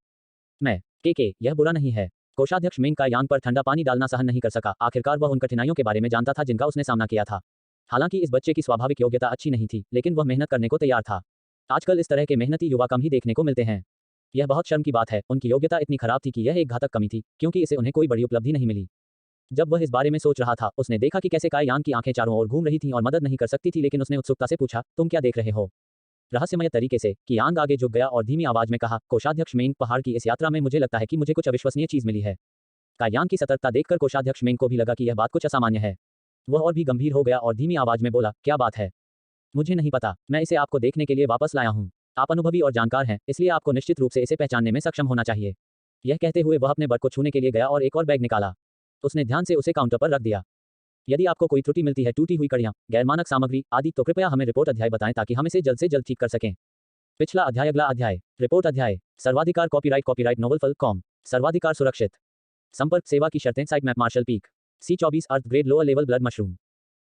यह बुरा नहीं है। कोषाध्यक्ष मेंग कायांग पर ठंडा पानी डालना सहन नहीं कर सका। आखिरकार वह उन कठिनाइयों के बारे में जानता था जिनका उसने सामना किया था। हालांकि इस बच्चे की स्वाभाविक योग्यता अच्छी नहीं थी, लेकिन वह मेहनत करने को तैयार था। आजकल इस तरह के मेहनती युवा कम ही देखने को मिलते हैं। यह बहुत शर्म की बात है, उनकी योग्यता इतनी खराब थी कि यह एक घातक कमी थी, क्योंकि इसे उन्हें कोई बड़ी उपलब्धि नहीं मिली। जब वह इस बारे में सोच रहा था, उसने देखा कि कैसे कायांग की आंखें चारों ओर घूम रही थीं और मदद नहीं कर सकती थी, लेकिन उसने उत्सुकता से पूछा, तुम क्या देख रहे हो? रहस्यमय तरीके से कियांग आगे झुक गया और धीमी आवाज में कहा, कोषाध्यक्ष मेंग, पहाड़ की इस यात्रा में मुझे लगता है कि मुझे कुछ अविश्वसनीय चीज मिली है। कायांग की सतर्कता देखकर कोषाध्यक्ष मेंग को भी लगा कि यह बात कुछ असामान्य है। वह और भी गंभीर हो गया और धीमी आवाज में बोला, क्या बात है? मुझे नहीं पता, मैं इसे आपको देखने के लिए वापस लाया हूँ। आप अनुभवी और जानकार हैं, इसलिए आपको निश्चित रूप से इसे पहचानने में सक्षम होना चाहिए। यह कहते हुए वह अपने बट को छूने के लिए गया और एक और बैग निकाला। उसने ध्यान से उसे काउंटर पर रख दिया। यदि आपको कोई त्रुटि मिलती है, टूटी हुई कड़ियाँ, गैरमानक सामग्री आदि, तो कृपया हमें रिपोर्ट अध्याय बताएं ताकि हम इसे जल्द से जल्द ठीक कर सकें। पिछला अध्याय। अगला अध्याय। रिपोर्ट अध्याय। सर्वाधिकार कॉपीराइट नोवेल फल कॉम। सर्वाधिकार सुरक्षित। संपर्क सेवा की शर्तें site map Marshall peak C24 अर्थ grade lower level blood mushroom.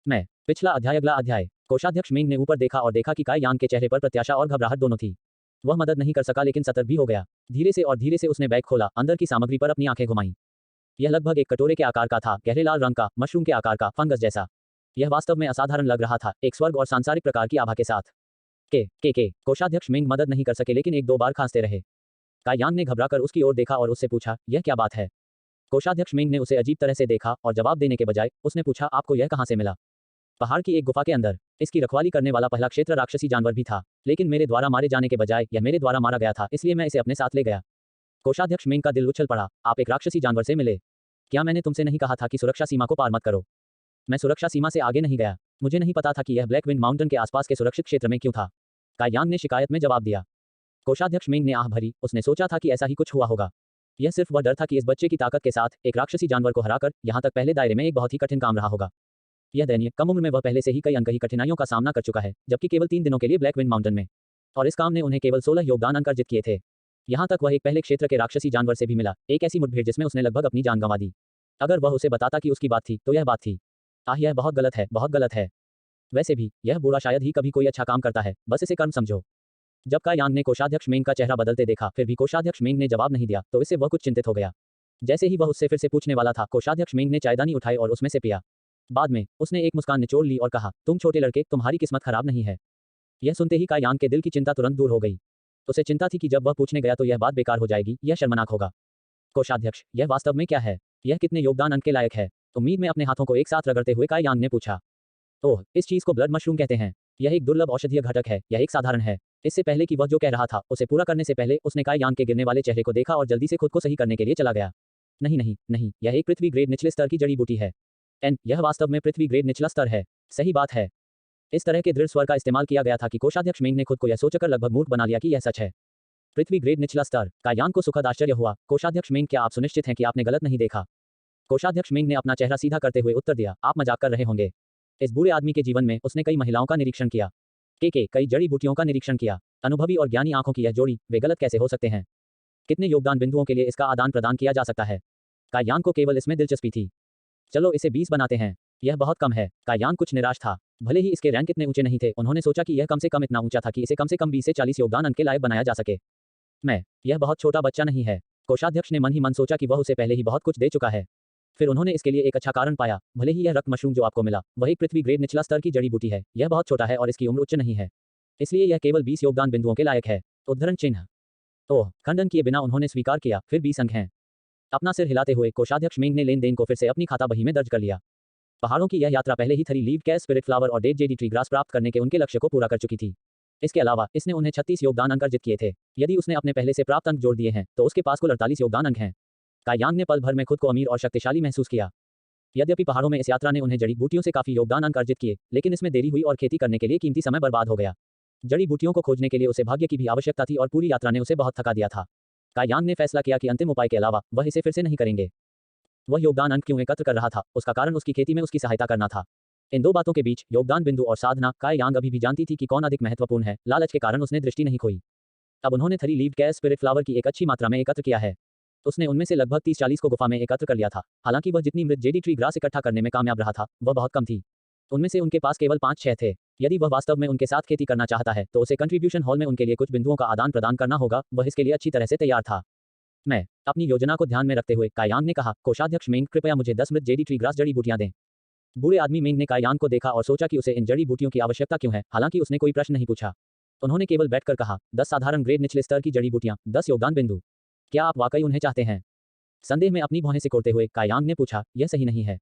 मैं। पिछला अध्याय। अगला अध्याय। कोषाध्यक्ष मिंग ने ऊपर देखा और देखा कि काई यांग के चेहरे पर प्रत्याशा और घबराहट दोनों थी। वह मदद नहीं कर सका लेकिन सतर्क भी हो गया। धीरे से उसने बैग खोला, अंदर की सामग्री पर अपनी आंखें घुमाई। यह लगभग एक कटोरे के आकार का था, गहरे लाल रंग का, मशरूम के आकार का, फंगस जैसा। यह वास्तव में असाधारण लग रहा था, एक स्वर्ग और सांसारिक प्रकार की आभा के साथ। के कोषाध्यक्ष मिंग मदद नहीं कर सके लेकिन एक दो बार खांसते रहे। काई यांग ने घबराकर उसकी ओर देखा और उससे पूछा, यह क्या बात है? कोषाध्यक्ष मिंग ने उसे अजीब तरह से देखा और जवाब देने के बजाय उसने पूछा, आपको यह कहां से मिला? पहाड़ की एक गुफा के अंदर। इसकी रखवाली करने वाला पहला क्षेत्र राक्षसी जानवर भी था, लेकिन मेरे द्वारा मारे जाने के बजाय यह मेरे द्वारा मारा गया था, इसलिए मैं इसे अपने साथ ले गया। कोषाध्यक्ष मिंग का दिल उछल पड़ा। आप एक राक्षसी जानवर से मिले? क्या मैंने तुमसे नहीं कहा था कि सुरक्षा सीमा को पार मत करो? मैं सुरक्षा सीमा से आगे नहीं गया। मुझे नहीं पता था कि यह ब्लैक विंड माउंटेन के आसपास के सुरक्षित क्षेत्र में क्यों था। काई यांग ने शिकायत में जवाब दिया। कोषाध्यक्ष मिंग ने आह भरी। उसने सोचा था कि ऐसा ही कुछ हुआ होगा। यह सिर्फ वह डर था कि इस बच्चे की ताकत के साथ एक राक्षसी जानवर को हराकर यहां तक पहले दायरे में एक बहुत ही कठिन काम रहा होगा। यह दयनीय। कम उम्र में वह पहले से ही कई अनकही कठिनाइयों का सामना कर चुका है, जबकि केवल 3 दिनों के लिए ब्लैक विंड माउंटेन में, और इस काम ने उन्हें केवल 16 योगदान अंक अर्जित किए थे। यहां तक वह एक पहले क्षेत्र के राक्षसी जानवर से भी मिला, एक ऐसी मुठभेड़ जिसमें उसने लगभग अपनी जान गंवा दी। अगर वह उसे बताता कि उसकी बात थी, तो यह बात थी। यह बहुत गलत है, बहुत गलत है। वैसे भी यह बूढ़ा शायद ही कभी कोई अच्छा काम करता है, बस इसे कर्म समझो। जब काई यांग ने कोषाध्यक्ष मिंग का चेहरा बदलते देखा, फिर भी कोषाध्यक्ष मिंग ने जवाब नहीं दिया, तो इससे वह कुछ चिंतित हो गया। जैसे ही वह उससे फिर से पूछने वाला था, कोषाध्यक्ष मिंग ने चायदानी उठाई और उसमें से पिया। बाद में उसने एक मुस्कान निचोड़ ली और कहा, तुम छोटे लड़के, तुम्हारी किस्मत खराब नहीं है। यह सुनते ही काई यांग के दिल की चिंता तुरंत दूर हो गई। उसे चिंता थी कि जब वह पूछने गया तो यह बात बेकार हो जाएगी, यह शर्मनाक होगा। कोषाध्यक्ष, यह वास्तव में क्या है? यह कितने योगदान अंक के लायक है? उम्मीद में अपने हाथों को एक साथ रगड़ते हुए काई यांग ने पूछा। ओह, इस चीज को ब्लड मशरूम कहते हैं। यह एक दुर्लभ औषधीय घटक है, यह एक साधारण है। इससे पहले कि वह जो कह रहा था उसे पूरा करने से पहले उसने काई यांग के गिरने वाले चेहरे को देखा और जल्दी से खुद को सही करने के लिए चला गया। नहीं, यह एक पृथ्वी ग्रेड निचले स्तर की जड़ी बूटी है। यह वास्तव में पृथ्वी ग्रेड निचला स्तर है। सही बात है। इस तरह के दृढ़ स्वर का इस्तेमाल किया गया था कि कोषाध्यक्ष मिंग ने खुद को यह सोचकर लगभग मूर्ख बना लिया कि यह सच है। पृथ्वी ग्रेड निचला स्तर। काई यांग को सुखद आश्चर्य हुआ। कोषाध्यक्ष मिंग, क्या आप सुनिश्चित हैं कि आपने गलत नहीं देखा? कोषाध्यक्ष मिंग ने अपना चेहरा सीधा करते हुए उत्तर दिया, आप मजाक कर रहे होंगे। इस बूढ़े आदमी के जीवन में उसने कई महिलाओं का निरीक्षण किया, कई जड़ी बूटियों का निरीक्षण किया। अनुभवी और ज्ञानी आंखों की यह जोड़ी, वे गलत कैसे हो सकते हैं? कितने योगदान बिंदुओं के लिए इसका आदान प्रदान किया जा सकता है? काई यांग को केवल इसमें दिलचस्पी थी। चलो इसे 20 बनाते हैं। यह बहुत कम है। काई यांग कुछ निराश था। भले ही इसके रैंक इतने ऊंचे नहीं थे, उन्होंने सोचा कि यह कम से कम इतना ऊंचा था कि इसे कम से कम 20 से 40 योगदान अंक के लायक बनाया जा सके। यह बहुत छोटा बच्चा नहीं है। कोषाध्यक्ष ने मन ही मन सोचा कि वह उसे पहले ही बहुत कुछ दे चुका है। फिर उन्होंने इसके लिए एक अच्छा कारण पाया। भले ही यह रक्त मशरूम जो आपको मिला वह एक पृथ्वी ग्रेड निचला स्तर की जड़ी बूटी है, यह बहुत छोटा है और इसकी उम्र उच्च नहीं है, इसलिए यह केवल 20 योगदान बिंदुओं के लायक है। उद्धरण चिन्ह। ओह, खंडन किए बिना उन्होंने स्वीकार किया, फिर 20 अंक हैं। अपना सिर हिलाते हुए कोषाध्यक्ष मिंग ने लेन देन को फिर से अपनी खाता बही में दर्ज कर लिया। पहाड़ों की यह यात्रा पहले ही 3 लीव कैश स्पिरिट फ्लावर और डेड जेडी ट्री ग्रास प्राप्त करने के उनके लक्ष्य को पूरा कर चुकी थी। इसके अलावा इसने उन्हें 36 योगदान अंक अर्जित किए थे। यदि उसने अपने पहले से प्राप्त अंक जोड़ दिए हैं तो उसके पास कुल 48 योगदान अंक हैं। काई यांग ने पल भर में खुद को अमीर और शक्तिशाली महसूस किया। यद्यपि पहाड़ों में इस यात्रा ने उन्हें जड़ी बूटियों से काफी योगदान अंक अर्जित किए, लेकिन इसमें देरी हुई और खेती करने के लिए कीमती समय बर्बाद हो गया। जड़ी बूटियों को खोजने के लिए उसे भाग्य की भी आवश्यकता थी और पूरी यात्रा ने उसे बहुत थका दिया था। काई यांग ने फैसला किया कि अंतिम उपाय के अलावा वह इसे फिर से नहीं करेंगे। वह योगदान अंक क्यों एकत्र कर रहा था, उसका कारण उसकी खेती में उसकी सहायता करना था। इन दो बातों के बीच, योगदान बिंदु और साधना, काई यांग अभी भी जानती थी कि कौन अधिक महत्वपूर्ण है। लालच के कारण उसने दृष्टि नहीं खोई। अब उन्होंने 3 लीव कैश स्पिरिट फ्लावर की एक अच्छी मात्रा में एकत्र किया है। उसने उनमें से लगभग 30-40 को गुफा में एकत्र कर लिया था। हालांकि वह जितनी मृत जेडी ट्री ग्रास इकट्ठा करने में कामयाब रहा था, वह बहुत कम थी। उनमें से उनके पास केवल 5-6 थे। यदि वह वास्तव में उनके साथ खेती करना चाहता है तो उसे कंट्रीब्यूशन हॉल में उनके लिए कुछ बिंदुओं का आदान प्रदान करना होगा। वह इसके लिए अच्छी तरह से तैयार था। मैं अपनी योजना को ध्यान में रखते हुए काई यांग ने कहा, कोषाध्यक्ष मिंग, कृपया मुझे 10 मृत जेडी ट्री ग्रास जड़ी बूटियां दें। बूढ़े आदमी मिंग ने काई यांग को देखा और सोचा कि उसे इन जड़ी बूटियों की आवश्यकता क्यों है। हालांकि उसने कोई प्रश्न नहीं पूछा। उन्होंने केवल बैठकर कहा, 10 साधारण ग्रेड निचले स्तर की जड़ी बूटियां, 10 योगदान बिंदु। क्या आप वाकई उन्हें चाहते हैं? संदेह में अपनी भौहें सिकोड़ते हुए काई यांग ने पूछा, यह सही नहीं है।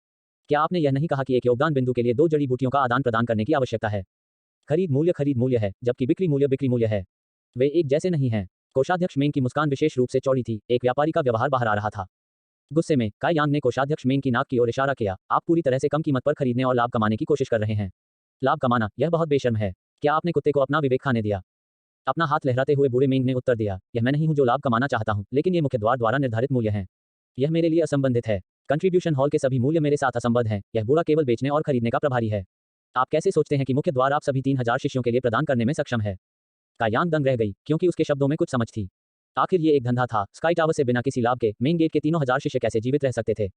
क्या आपने यह नहीं कहा कि एक योगदान बिंदु के लिए 2 जड़ी बूटियों का आदान प्रदान करने की आवश्यकता है? खरीद मूल्य है, जबकि बिक्री मूल्य है। वे एक जैसे नहीं हैं। कोषाध्यक्ष मिंग की मुस्कान विशेष रूप से चौड़ी थी। एक व्यापारी का व्यवहार बाहर आ रहा था। गुस्से में काई यांग ने कोषाध्यक्ष मिंग की नाक की ओर इशारा किया, आप पूरी तरह से कम कीमत पर खरीदने और लाभ कमाने की कोशिश कर रहे हैं। लाभ कमाना, यह बहुत बेशर्म है। क्या आपने कुत्ते को अपना विवेक खाने दिया? अपना हाथ लहराते हुए बूढ़े मेंग ने उत्तर दिया, यह मैं नहीं हूं जो लाभ कमाना चाहता हूं, लेकिन ये मुख्य द्वार द्वारा निर्धारित मूल्य हैं। यह मेरे लिए असंबंधित है। कंट्रीब्यूशन हॉल के सभी मूल्य मेरे साथ असंबद्ध हैं। यह बूढ़ा केवल बेचने और खरीदने का प्रभारी है। आप कैसे सोचते हैं कि मुख्य द्वार आप सभी 3000 शिष्यों के लिए प्रदान करने में सक्षम है? कायांग दंग रह गई, क्योंकि उसके शब्दों में कुछ समझ थी। आखिर ये एक धंधा था। स्काई टावर से बिना किसी लाभ के मेन गेट के 3000 शिष्य कैसे जीवित रह सकते थे?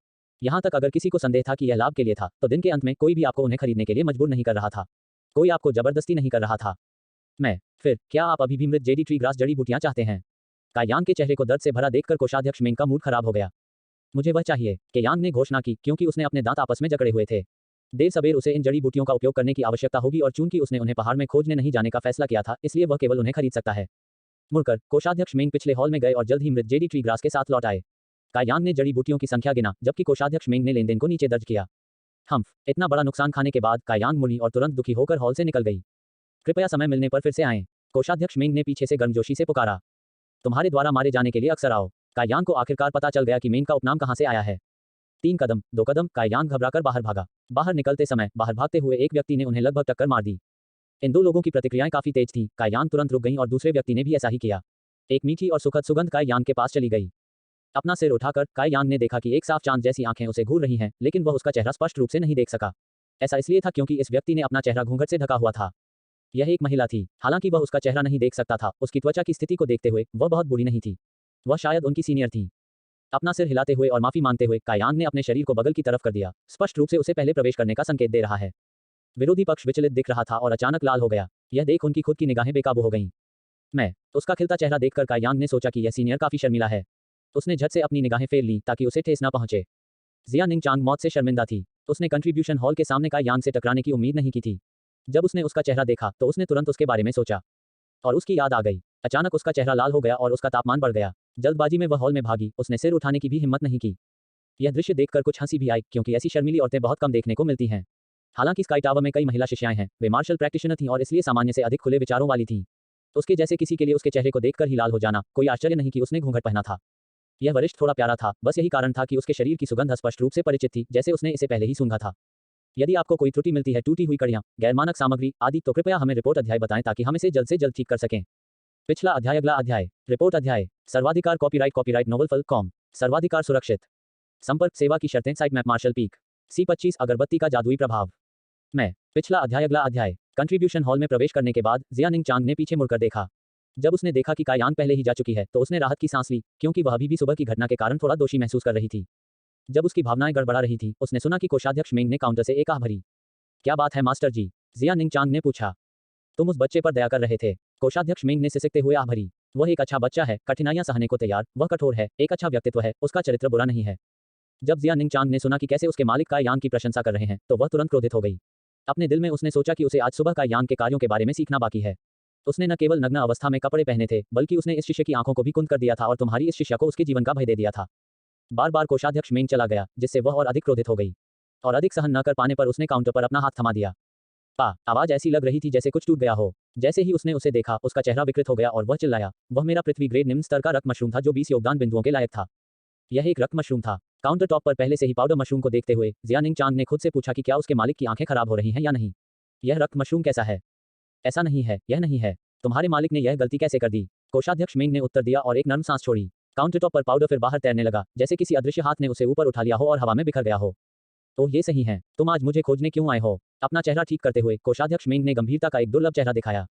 यहाँ तक अगर किसी को संदेह था कि यह लाभ के लिए था, तो दिन के अंत में कोई भी आपको उन्हें खरीदने के लिए मजबूर नहीं कर रहा था। कोई आपको जबरदस्ती नहीं कर रहा था। फिर क्या आप अभी भी मृत जेडी ट्री ग्रास जड़ी बूटियां चाहते हैं? कायांग के चेहरे को दर्द से भरा देखकर कोषाध्यक्ष मेंग का मूड खराब हो गया। मुझे वह चाहिए, केयांग ने घोषणा की, क्योंकि उसने अपने दांत आपस में जकड़े हुए थे। देर सबेर उसे इन जड़ी बूटियों का उपयोग करने की आवश्यकता होगी और चूंकि उसने उन्हें पहाड़ में खोजने नहीं जाने का फैसला किया था, इसलिए वह केवल उन्हें खरीद सकता है। मुड़कर कोषाध्यक्ष मेंग पिछले हॉल में गए और जल्द ही मृत जेडी ट्री ग्रास के साथ लौट आए। कायांग ने जड़ी बूटियों की संख्या गिना, जबकि कोषाध्यक्ष मेंग ने लेनदेन को नीचे दर्ज किया। इतना बड़ा नुकसान खाने के बाद कायांग मुड़ी और तुरंत दुखी होकर हॉल से निकल गई। कृपया समय मिलने पर फिर से आएं, कोषाध्यक्ष मेंग ने पीछे से गर्मजोशी से पुकारा। तुम्हारे द्वारा मारे जाने के लिए अक्सर आओ। कायांग को आखिरकार पता चल गया कि मेंग का उपनाम कहां से आया है। 3 कदम, 2 कदम, कायांग घबराकर बाहर भागा। बाहर निकलते समय बाहर भागते हुए एक व्यक्ति ने उन्हें लगभग टक्कर मार दी। इन 2 लोगों की प्रतिक्रियाएं काफी तेज थीं। कायांग तुरंत रुक गईं और दूसरे व्यक्ति ने भी ऐसा ही किया। एक मीठी और सुखद सुगंध कायांग के पास चली गई। अपना सिर उठाकर कायांग ने देखा कि एक साफ चांद जैसी आंखें उसे घूर रही हैं, लेकिन वह उसका चेहरा स्पष्ट रूप से नहीं देख सका। ऐसा इसलिए था क्योंकि इस व्यक्ति ने अपना चेहरा घूंघट से ढका हुआ था। यह एक महिला थी। हालांकि वह उसका चेहरा नहीं देख सकता था, उसकी त्वचा की स्थिति को देखते हुए वह बहुत बुरी नहीं थी। वह शायद उनकी सीनियर थी। अपना सिर हिलाते हुए और माफी मांगते हुए कायांग ने अपने शरीर को बगल की तरफ कर दिया, स्पष्ट रूप से उसे पहले प्रवेश करने का संकेत दे रहा है। विरोधी पक्ष विचलित दिख रहा था और अचानक लाल हो गया। यह देख उनकी खुद की निगाहें बेकाबू हो गईं। उसका खिलता चेहरा देखकर कायांग ने सोचा कि यह सीनियर काफी शर्मिला है। उसने झट से अपनी निगाहें फेर लीं ताकि उसे ठेस न पहुंचे। जिया निंगचांग मौत से शर्मिंदा थी। उसने कंट्रीब्यूशन हॉल के सामने कायांग से टकराने की उम्मीद नहीं की थी। जब उसने उसका चेहरा देखा तो उसने तुरंत उसके बारे में सोचा और उसकी याद आ गई। अचानक उसका चेहरा लाल हो गया और उसका तापमान बढ़ गया। जल्दबाजी में वह हॉल में भागी। उसने सिर उठाने की भी हिम्मत नहीं की। यह दृश्य देखकर कुछ हंसी भी आई, क्योंकि ऐसी शर्मीली औरतें बहुत कम देखने को मिलती हैं। हालांकि स्काई टावर में कई महिला शिष्याएं हैं। वे मार्शल प्रैक्टिशनर थीं और इसलिए सामान्य से अधिक खुले विचारों वाली थीं। उसके जैसे किसी के लिए उसके चेहरे को देखकर ही लाल हो जाना कोई आश्चर्य नहीं कि उसने घूंघट पहना था। यह वरिष्ठ थोड़ा प्यारा था, बस यही कारण था कि उसके शरीर की सुगंध स्पष्ट रूप से परिचित थी, जैसे उसने इसे पहले ही सूंघा था। यदि आपको कोई त्रुटि मिलती है, टूटी हुई कड़ियां, गैरमानक सामग्री आदि, तो कृपया हमें रिपोर्ट अध्याय बताएं ताकि हम इसे जल्द से जल्द ठीक कर सकें। पिछला अध्याय, अगला अध्याय। रिपोर्ट अध्याय। सर्वाधिकार कॉपीराइट नोवेल फल कॉम। सर्वाधिकार सुरक्षित। संपर्क सेवा की शर्तें site map Marshall peak. C25 अगरबत्ती का जादुई प्रभाव। पिछला अध्याय, अगला अध्याय। कंट्रीब्यूशन हॉल में प्रवेश करने के बाद जिया निंगचांग ने पीछे मुड़कर देखा। जब उसने देखा कि कायांग पहले ही जा चुकी है तो उसने राहत की सांस ली, क्योंकि वह अभी भी सुबह की घटना के कारण थोड़ा दोषी महसूस कर रही थी। जब उसकी भावनाएं गड़बड़ा रही थी, उसने सुना कि कोषाध्यक्ष मेंग ने काउंटर से एक आह भरी। क्या बात है मास्टर जी? जिया निंगचांग ने पूछा। तुम उस बच्चे पर दया कर रहे थे? कोषाध्यक्ष मेंग ने सिसकते हुए आह भरी। वह एक अच्छा बच्चा है, कठिनाइयां सहने को तैयार, वह कठोर है, एक अच्छा व्यक्तित्व है, उसका चरित्र बुरा नहीं है। जब जिया निंगचांग ने सुना कि कैसे उसके मालिक कायांग की प्रशंसा कर रहे हैं, तो वह तुरंत क्रोधित हो गई। अपने दिल में उसने सोचा कि उसे आज सुबह कायांग के कार्यों के बारे में सीखना बाकी है। उसने न केवल नग्न अवस्था में कपड़े पहने थे, बल्कि उसने इस शिष्य की आंखों को भी कुंद कर दिया था और तुम्हारी इस शिष्या को उसके जीवन का भय दे दिया था। बार बार कोषाध्यक्ष मेंग चला गया, जिससे वह और अधिक क्रोधित हो गई और अधिक सहन न कर पाने पर उसने काउंटर पर अपना हाथ थमा दिया। आवाज ऐसी लग रही थी जैसे कुछ टूट गया हो। जैसे ही उसने उसे देखा, उसका चेहरा विकृत हो गया और वह चिल्लाया, वह मेरा पृथ्वी ग्रेड निम्न स्तर का रक्त मशरूम था जो 20 योगदान बिंदुओं के लायक था। यह एक रक्त मशरूम था। काउंटर टॉप पर पहले से ही पाउडर मशरूम को देखते हुए जिया निंगचांग ने खुद से पूछा कि क्या उसके मालिक की आंखें खराब हो रही हैं या नहीं। यह रक्त मशरूम कैसा है? ऐसा नहीं है, यह नहीं है। तुम्हारे मालिक ने यह गलती कैसे कर दी? कोषाध्यक्ष मेंग ने उत्तर दिया और एक नर्म सांस छोड़ी। काउंटर टॉप पर पाउडर फिर बाहर तैरने लगा, जैसे किसी अदृश्य हाथ ने उसे ऊपर उठा लिया हो और हवा में बिखर गया हो। तो ये सही है, तुम आज मुझे खोजने क्यों आए हो? अपना चेहरा ठीक करते हुए कोषाध्यक्ष मेंग ने गंभीरता का एक दुर्लभ चेहरा दिखाया।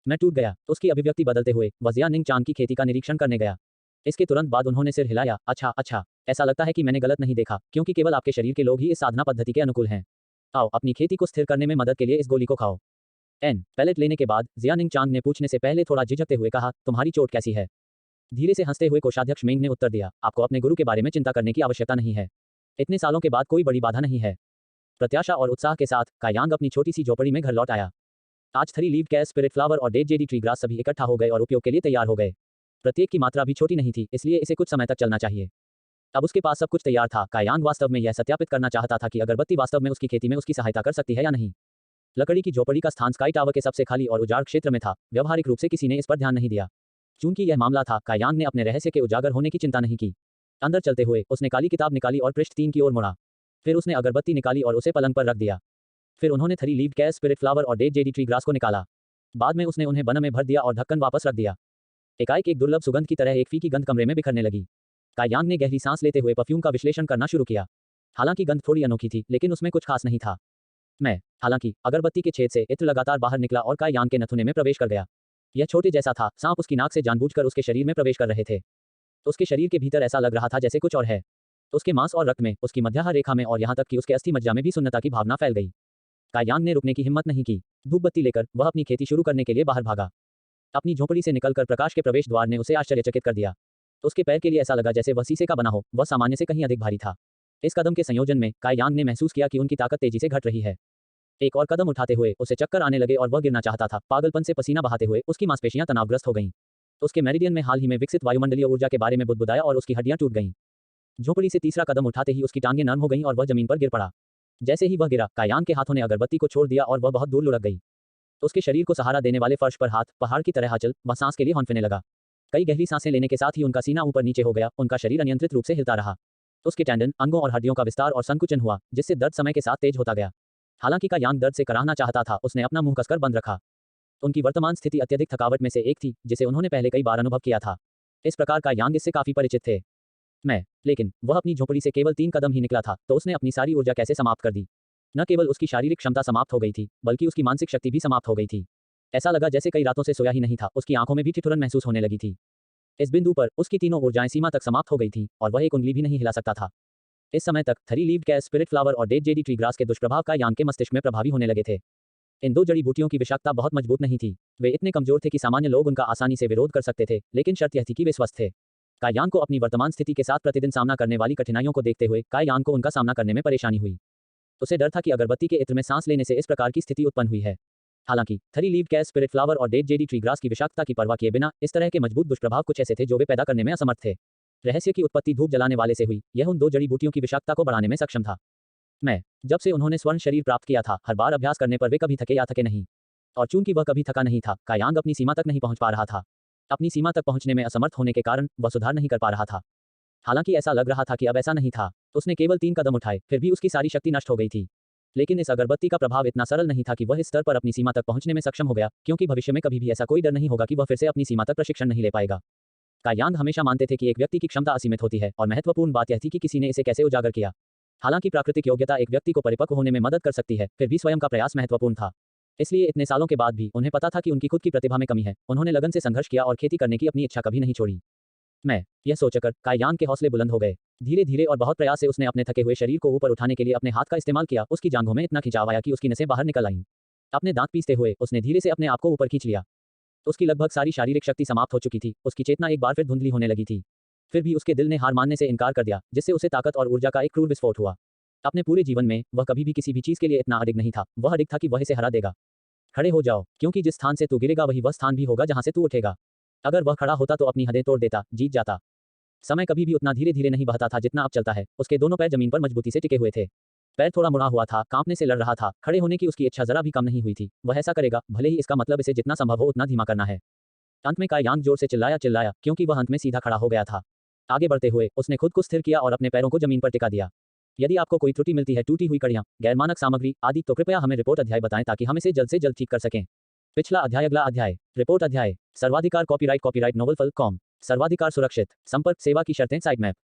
मैं टूट गया। उसकी अभिव्यक्ति बदलते हुए वह जिया निंगचांग की खेती का निरीक्षण करने गया। इसके तुरंत बाद उन्होंने सिर हिलाया। अच्छा, ऐसा लगता है कि मैंने गलत नहीं देखा, क्योंकि केवल आपके शरीर के लोग ही इस साधना पद्धति के अनुकूल हैं। आओ, अपनी खेती को स्थिर करने में मदद के लिए इस गोली को खाओ। पैलेट लेने के बाद जिया निंगचांग ने पूछने से पहले थोड़ा झिझकते हुए कहा, तुम्हारी चोट कैसी है? धीरे से हंसते हुए कोषाध्यक्ष मेंग ने उत्तर दिया, आपको अपने गुरु के बारे में चिंता करने की आवश्यकता नहीं है। इतने सालों के बाद कोई बड़ी बाधा नहीं है। प्रत्याशा और उत्साह के साथ कायांग अपनी छोटी सी झोपड़ी में घर लौट आया। आज 3 लीव कैस स्पिरिट फ्लावर और डेड जेडी ट्री ग्रास सभी इकट्ठा हो गए और उपयोग के लिए तैयार हो गए। प्रत्येक की मात्रा भी छोटी नहीं थी, इसलिए इसे कुछ समय तक चलना चाहिए। अब उसके पास सब कुछ तैयार था। कायांग वास्तव में यह सत्यापित करना चाहता था कि अगरबत्ती वास्तव में उसकी खेती में उसकी सहायता कर सकती है या नहीं। लकड़ी की झोपड़ी का स्थान स्काई टावर के सबसे खाली और उजाड़ क्षेत्र में था। व्यावहारिक रूप से किसी ने इस पर ध्यान नहीं दिया। चूंकि यह मामला था, कायांग ने अपने रहस्य के उजागर होने की चिंता नहीं की। अंदर चलते हुए उसने काली किताब निकाली और पृष्ठ 3 की ओर मुड़ा। फिर उसने अगरबत्ती निकाली और उसे पलंग पर रख दिया। फिर उन्होंने 3 लीव कैस स्पिरिट फ्लावर और डेड जेडी ट्री ग्रास को निकाला। बाद में उसने उन्हें बन में भर दिया और ढक्कन वापस रख दिया। एकाएक एक दुर्लभ सुगंध की तरह एक फीकी गंध कमरे में बिखरने लगी। कायांग ने गहरी सांस लेते हुए परफ्यूम का विश्लेषण करना शुरू किया। हालांकि गंध थोड़ी अनोखी थी, लेकिन उसमें कुछ खास नहीं था। हालांकि अगरबत्ती के छेद से इत्र लगातार बाहर निकला और कायांग के नथुने में प्रवेश कर गया। यह छोटे जैसा था, सांप उसकी नाक से जानबूझकर उसके शरीर में प्रवेश कर रहे थे। उसके शरीर के भीतर ऐसा लग रहा था जैसे कुछ और है। उसके मांस और रक्त में, उसकी मध्याह्न रेखा में और यहाँ तक कि उसके अस्थि मज्जा में भी सुन्नता की भावना फैल गई। कायांग ने रुकने की हिम्मत नहीं की। धूपबत्ती लेकर वह अपनी खेती शुरू करने के लिए बाहर भागा। अपनी झोपड़ी से निकलकर प्रकाश के प्रवेश द्वार ने उसे आश्चर्यचकित कर दिया। उसके पैर के लिए ऐसा लगा जैसे वह शीशे का बना हो, वह सामान्य से कहीं अधिक भारी था। इस कदम के संयोजन में कायांग ने महसूस किया कि उनकी ताकत तेजी से घट रही है। एक और कदम उठाते हुए उसे चक्कर आने लगे और वह गिरना चाहता था। पागलपन से पसीना बहाते हुए उसकी मांसपेशियां तनावग्रस्त हो गईं। उसके मेरिडियन में हाल ही में विकसित वायुमंडलीय ऊर्जा के बारे में बुदबुदाया और उसकी हड्डियां टूट गईं। झोपड़ी से तीसरा कदम उठाते ही उसकी टांगें नर्म हो गईं और वह जमीन पर गिर पड़ा। जैसे ही वह गिरा, कायांग के हाथों ने अगरबत्ती को छोड़ दिया और वह बहुत दूर लुढ़क गई। उसके शरीर को सहारा देने वाले फर्श पर हाथ पहाड़ की तरह हलचल, वह सांस के लिए हौंफने लगा। कई गहरी सांसें लेने के साथ ही उनका सीना ऊपर नीचे हो गया, उनका शरीर अनियंत्रित रूप से हिलता रहा। उसके टेंडन, अंगों और हड्डियों का विस्तार और संकुचन हुआ, जिससे दर्द समय के साथ तेज होता गया। हालांकि कायांग दर्द से कराहना चाहता था, उसने अपना मुंह कसकर बंद रखा। उनकी वर्तमान स्थिति अत्यधिक थकावट में से एक थी, जिसे उन्होंने पहले कई बार अनुभव किया था। इस प्रकार कायांग इससे काफी परिचित थे। लेकिन वह अपनी झोपड़ी से केवल 3 कदम ही निकला था, तो उसने अपनी सारी ऊर्जा कैसे समाप्त कर दी। न केवल उसकी शारीरिक क्षमता समाप्त हो गई थी, बल्कि उसकी मानसिक शक्ति भी समाप्त हो गई थी। ऐसा लगा जैसे कई रातों से सोया ही नहीं था। उसकी आंखों में भी ठिठुरन महसूस होने लगी थी। इस बिंदु पर उसकी तीनों ऊर्जाएं सीमा तक समाप्त हो गई थीं और वह एक उंगली भी नहीं हिला सकता था। इस समय तक थ्री लीव्ड कैस, स्पिरिट फ्लावर और डेड जेडी ट्री ग्रास के दुष्प्रभाव कायांग के मस्तिष्क में प्रभावी होने लगे थे। इन 2 जड़ी बूटियों की विषाक्तता बहुत मजबूत नहीं थी। वे इतने कमजोर थे कि सामान्य लोग उनका आसानी से विरोध कर सकते थे, लेकिन शर्त यह थी कि वे स्वस्थ थे। कायांग को अपनी वर्तमान स्थिति के साथ प्रतिदिन सामना करने वाली कठिनाइयों को देखते हुए कायांग को उनका सामना करने में परेशानी हुई। उसे डर था कि अगरबत्ती के इत्र में सांस लेने से इस प्रकार की स्थिति उत्पन्न हुई है। हालांकि थ्री लीव्ड कैस, स्पिरिट फ्लावर और डेड जेडी ट्री ग्रास की विषाक्तता की परवाह किए बिना इस तरह के मजबूत दुष्प्रभाव कुछ ऐसे थे जो वे पैदा करने में असमर्थ थे। रहस्य की उत्पत्ति धूप जलाने वाले से हुई। यह उन 2 जड़ी बूटियों की विषाक्तता को बढ़ाने में सक्षम था। जब से उन्होंने स्वर्ण शरीर प्राप्त किया था, हर बार अभ्यास करने पर वे कभी थके या थके नहीं। और चूंकि वह कभी थका नहीं था, कायांग अपनी सीमा तक नहीं पहुंच पा रहा था। अपनी सीमा तक पहुंचने में असमर्थ होने के कारण वह सुधार नहीं कर पा रहा था। हालांकि ऐसा लग रहा था कि अब ऐसा नहीं था। उसने केवल 3 कदम उठाए, फिर भी उसकी सारी शक्ति नष्ट हो गई थी। लेकिन इस अगरबत्ती का प्रभाव इतना सरल नहीं था कि वह इस स्तर पर अपनी सीमा तक पहुंचने में सक्षम हो गया, क्योंकि भविष्य में कभी भी ऐसा कोई डर नहीं होगा कि वह फिर से अपनी सीमा तक प्रशिक्षण नहीं ले पाएगा। कायांग हमेशा मानते थे कि एक व्यक्ति की क्षमता असीमित होती है और महत्वपूर्ण बात यह थी कि किसी ने इसे कैसे उजागर किया। हालांकि प्राकृतिक योग्यता एक व्यक्ति को परिपक्व होने में मदद कर सकती है, फिर भी स्वयं का प्रयास महत्वपूर्ण था। इसलिए इतने सालों के बाद भी उन्हें पता था कि उनकी खुद की प्रतिभा में कमी है। उन्होंने लगन से संघर्ष किया और खेती करने की अपनी इच्छा कभी नहीं छोड़ी। यह सोचकर कायांग के हौसले बुलंद हो गए। धीरे धीरे और बहुत प्रयास से उसने अपने थके हुए शरीर को ऊपर उठाने के लिए अपने हाथ का इस्तेमाल किया। उसकी जांघों में इतना खिंचाव आया कि उसकी नसें बाहर निकल आईं। अपने दांत पीसते हुए उसने धीरे से अपने आप को ऊपर खींच लिया। उसकी लगभग सारी शारीरिक शक्ति समाप्त हो चुकी थी। उसकी चेतना एक बार फिर धुंधली होने लगी थी। फिर भी उसके दिल ने हार मानने से इनकार कर दिया, जिससे उसे ताकत और ऊर्जा का एक क्रूर विस्फोट हुआ। अपने पूरे जीवन में वह कभी भी किसी भी चीज के लिए इतना अडिग नहीं था। वह अडिग था कि वह इसे हरा देगा। खड़े हो जाओ, क्योंकि जिस स्थान से तू गिरेगा वही वह स्थान भी होगा जहां से तू उठेगा। अगर वह खड़ा होता तो अपनी हदें तोड़ देता, जीत जाता। समय कभी भी उतना धीरे धीरे नहीं बहता था जितना अब चलता है। उसके दोनों पैर जमीन पर मजबूती से टिके हुए थे। पैर थोड़ा मुड़ा हुआ था, कांपने से लड़ रहा था। खड़े होने की उसकी इच्छा जरा भी कम नहीं हुई थी। वह ऐसा करेगा, भले ही इसका मतलब इसे जितना संभव हो उतना धीमा करना है। अंत में कायांग जोर से चिल्लाया, क्योंकि वह अंत में सीधा खड़ा हो गया था। आगे बढ़ते हुए उसने खुद को स्थिर किया और अपने पैरों को जमीन पर टिका दिया। यदि आपको कोई त्रुटि मिलती है, टूटी हुई कड़ियां, गैरमानक सामग्री आदि, तो कृपया हमें रिपोर्ट अध्याय बताएं ताकि हम इसे जल्द से जल्द ठीक कर सकें। पिछला अध्याय, अगला अध्याय। रिपोर्ट अध्याय। सर्वाधिकार, कॉपीराइट नोवेल फल कॉम। सर्वाधिकार सुरक्षित। संपर्क, सेवा की शर्तें, साइट मैप।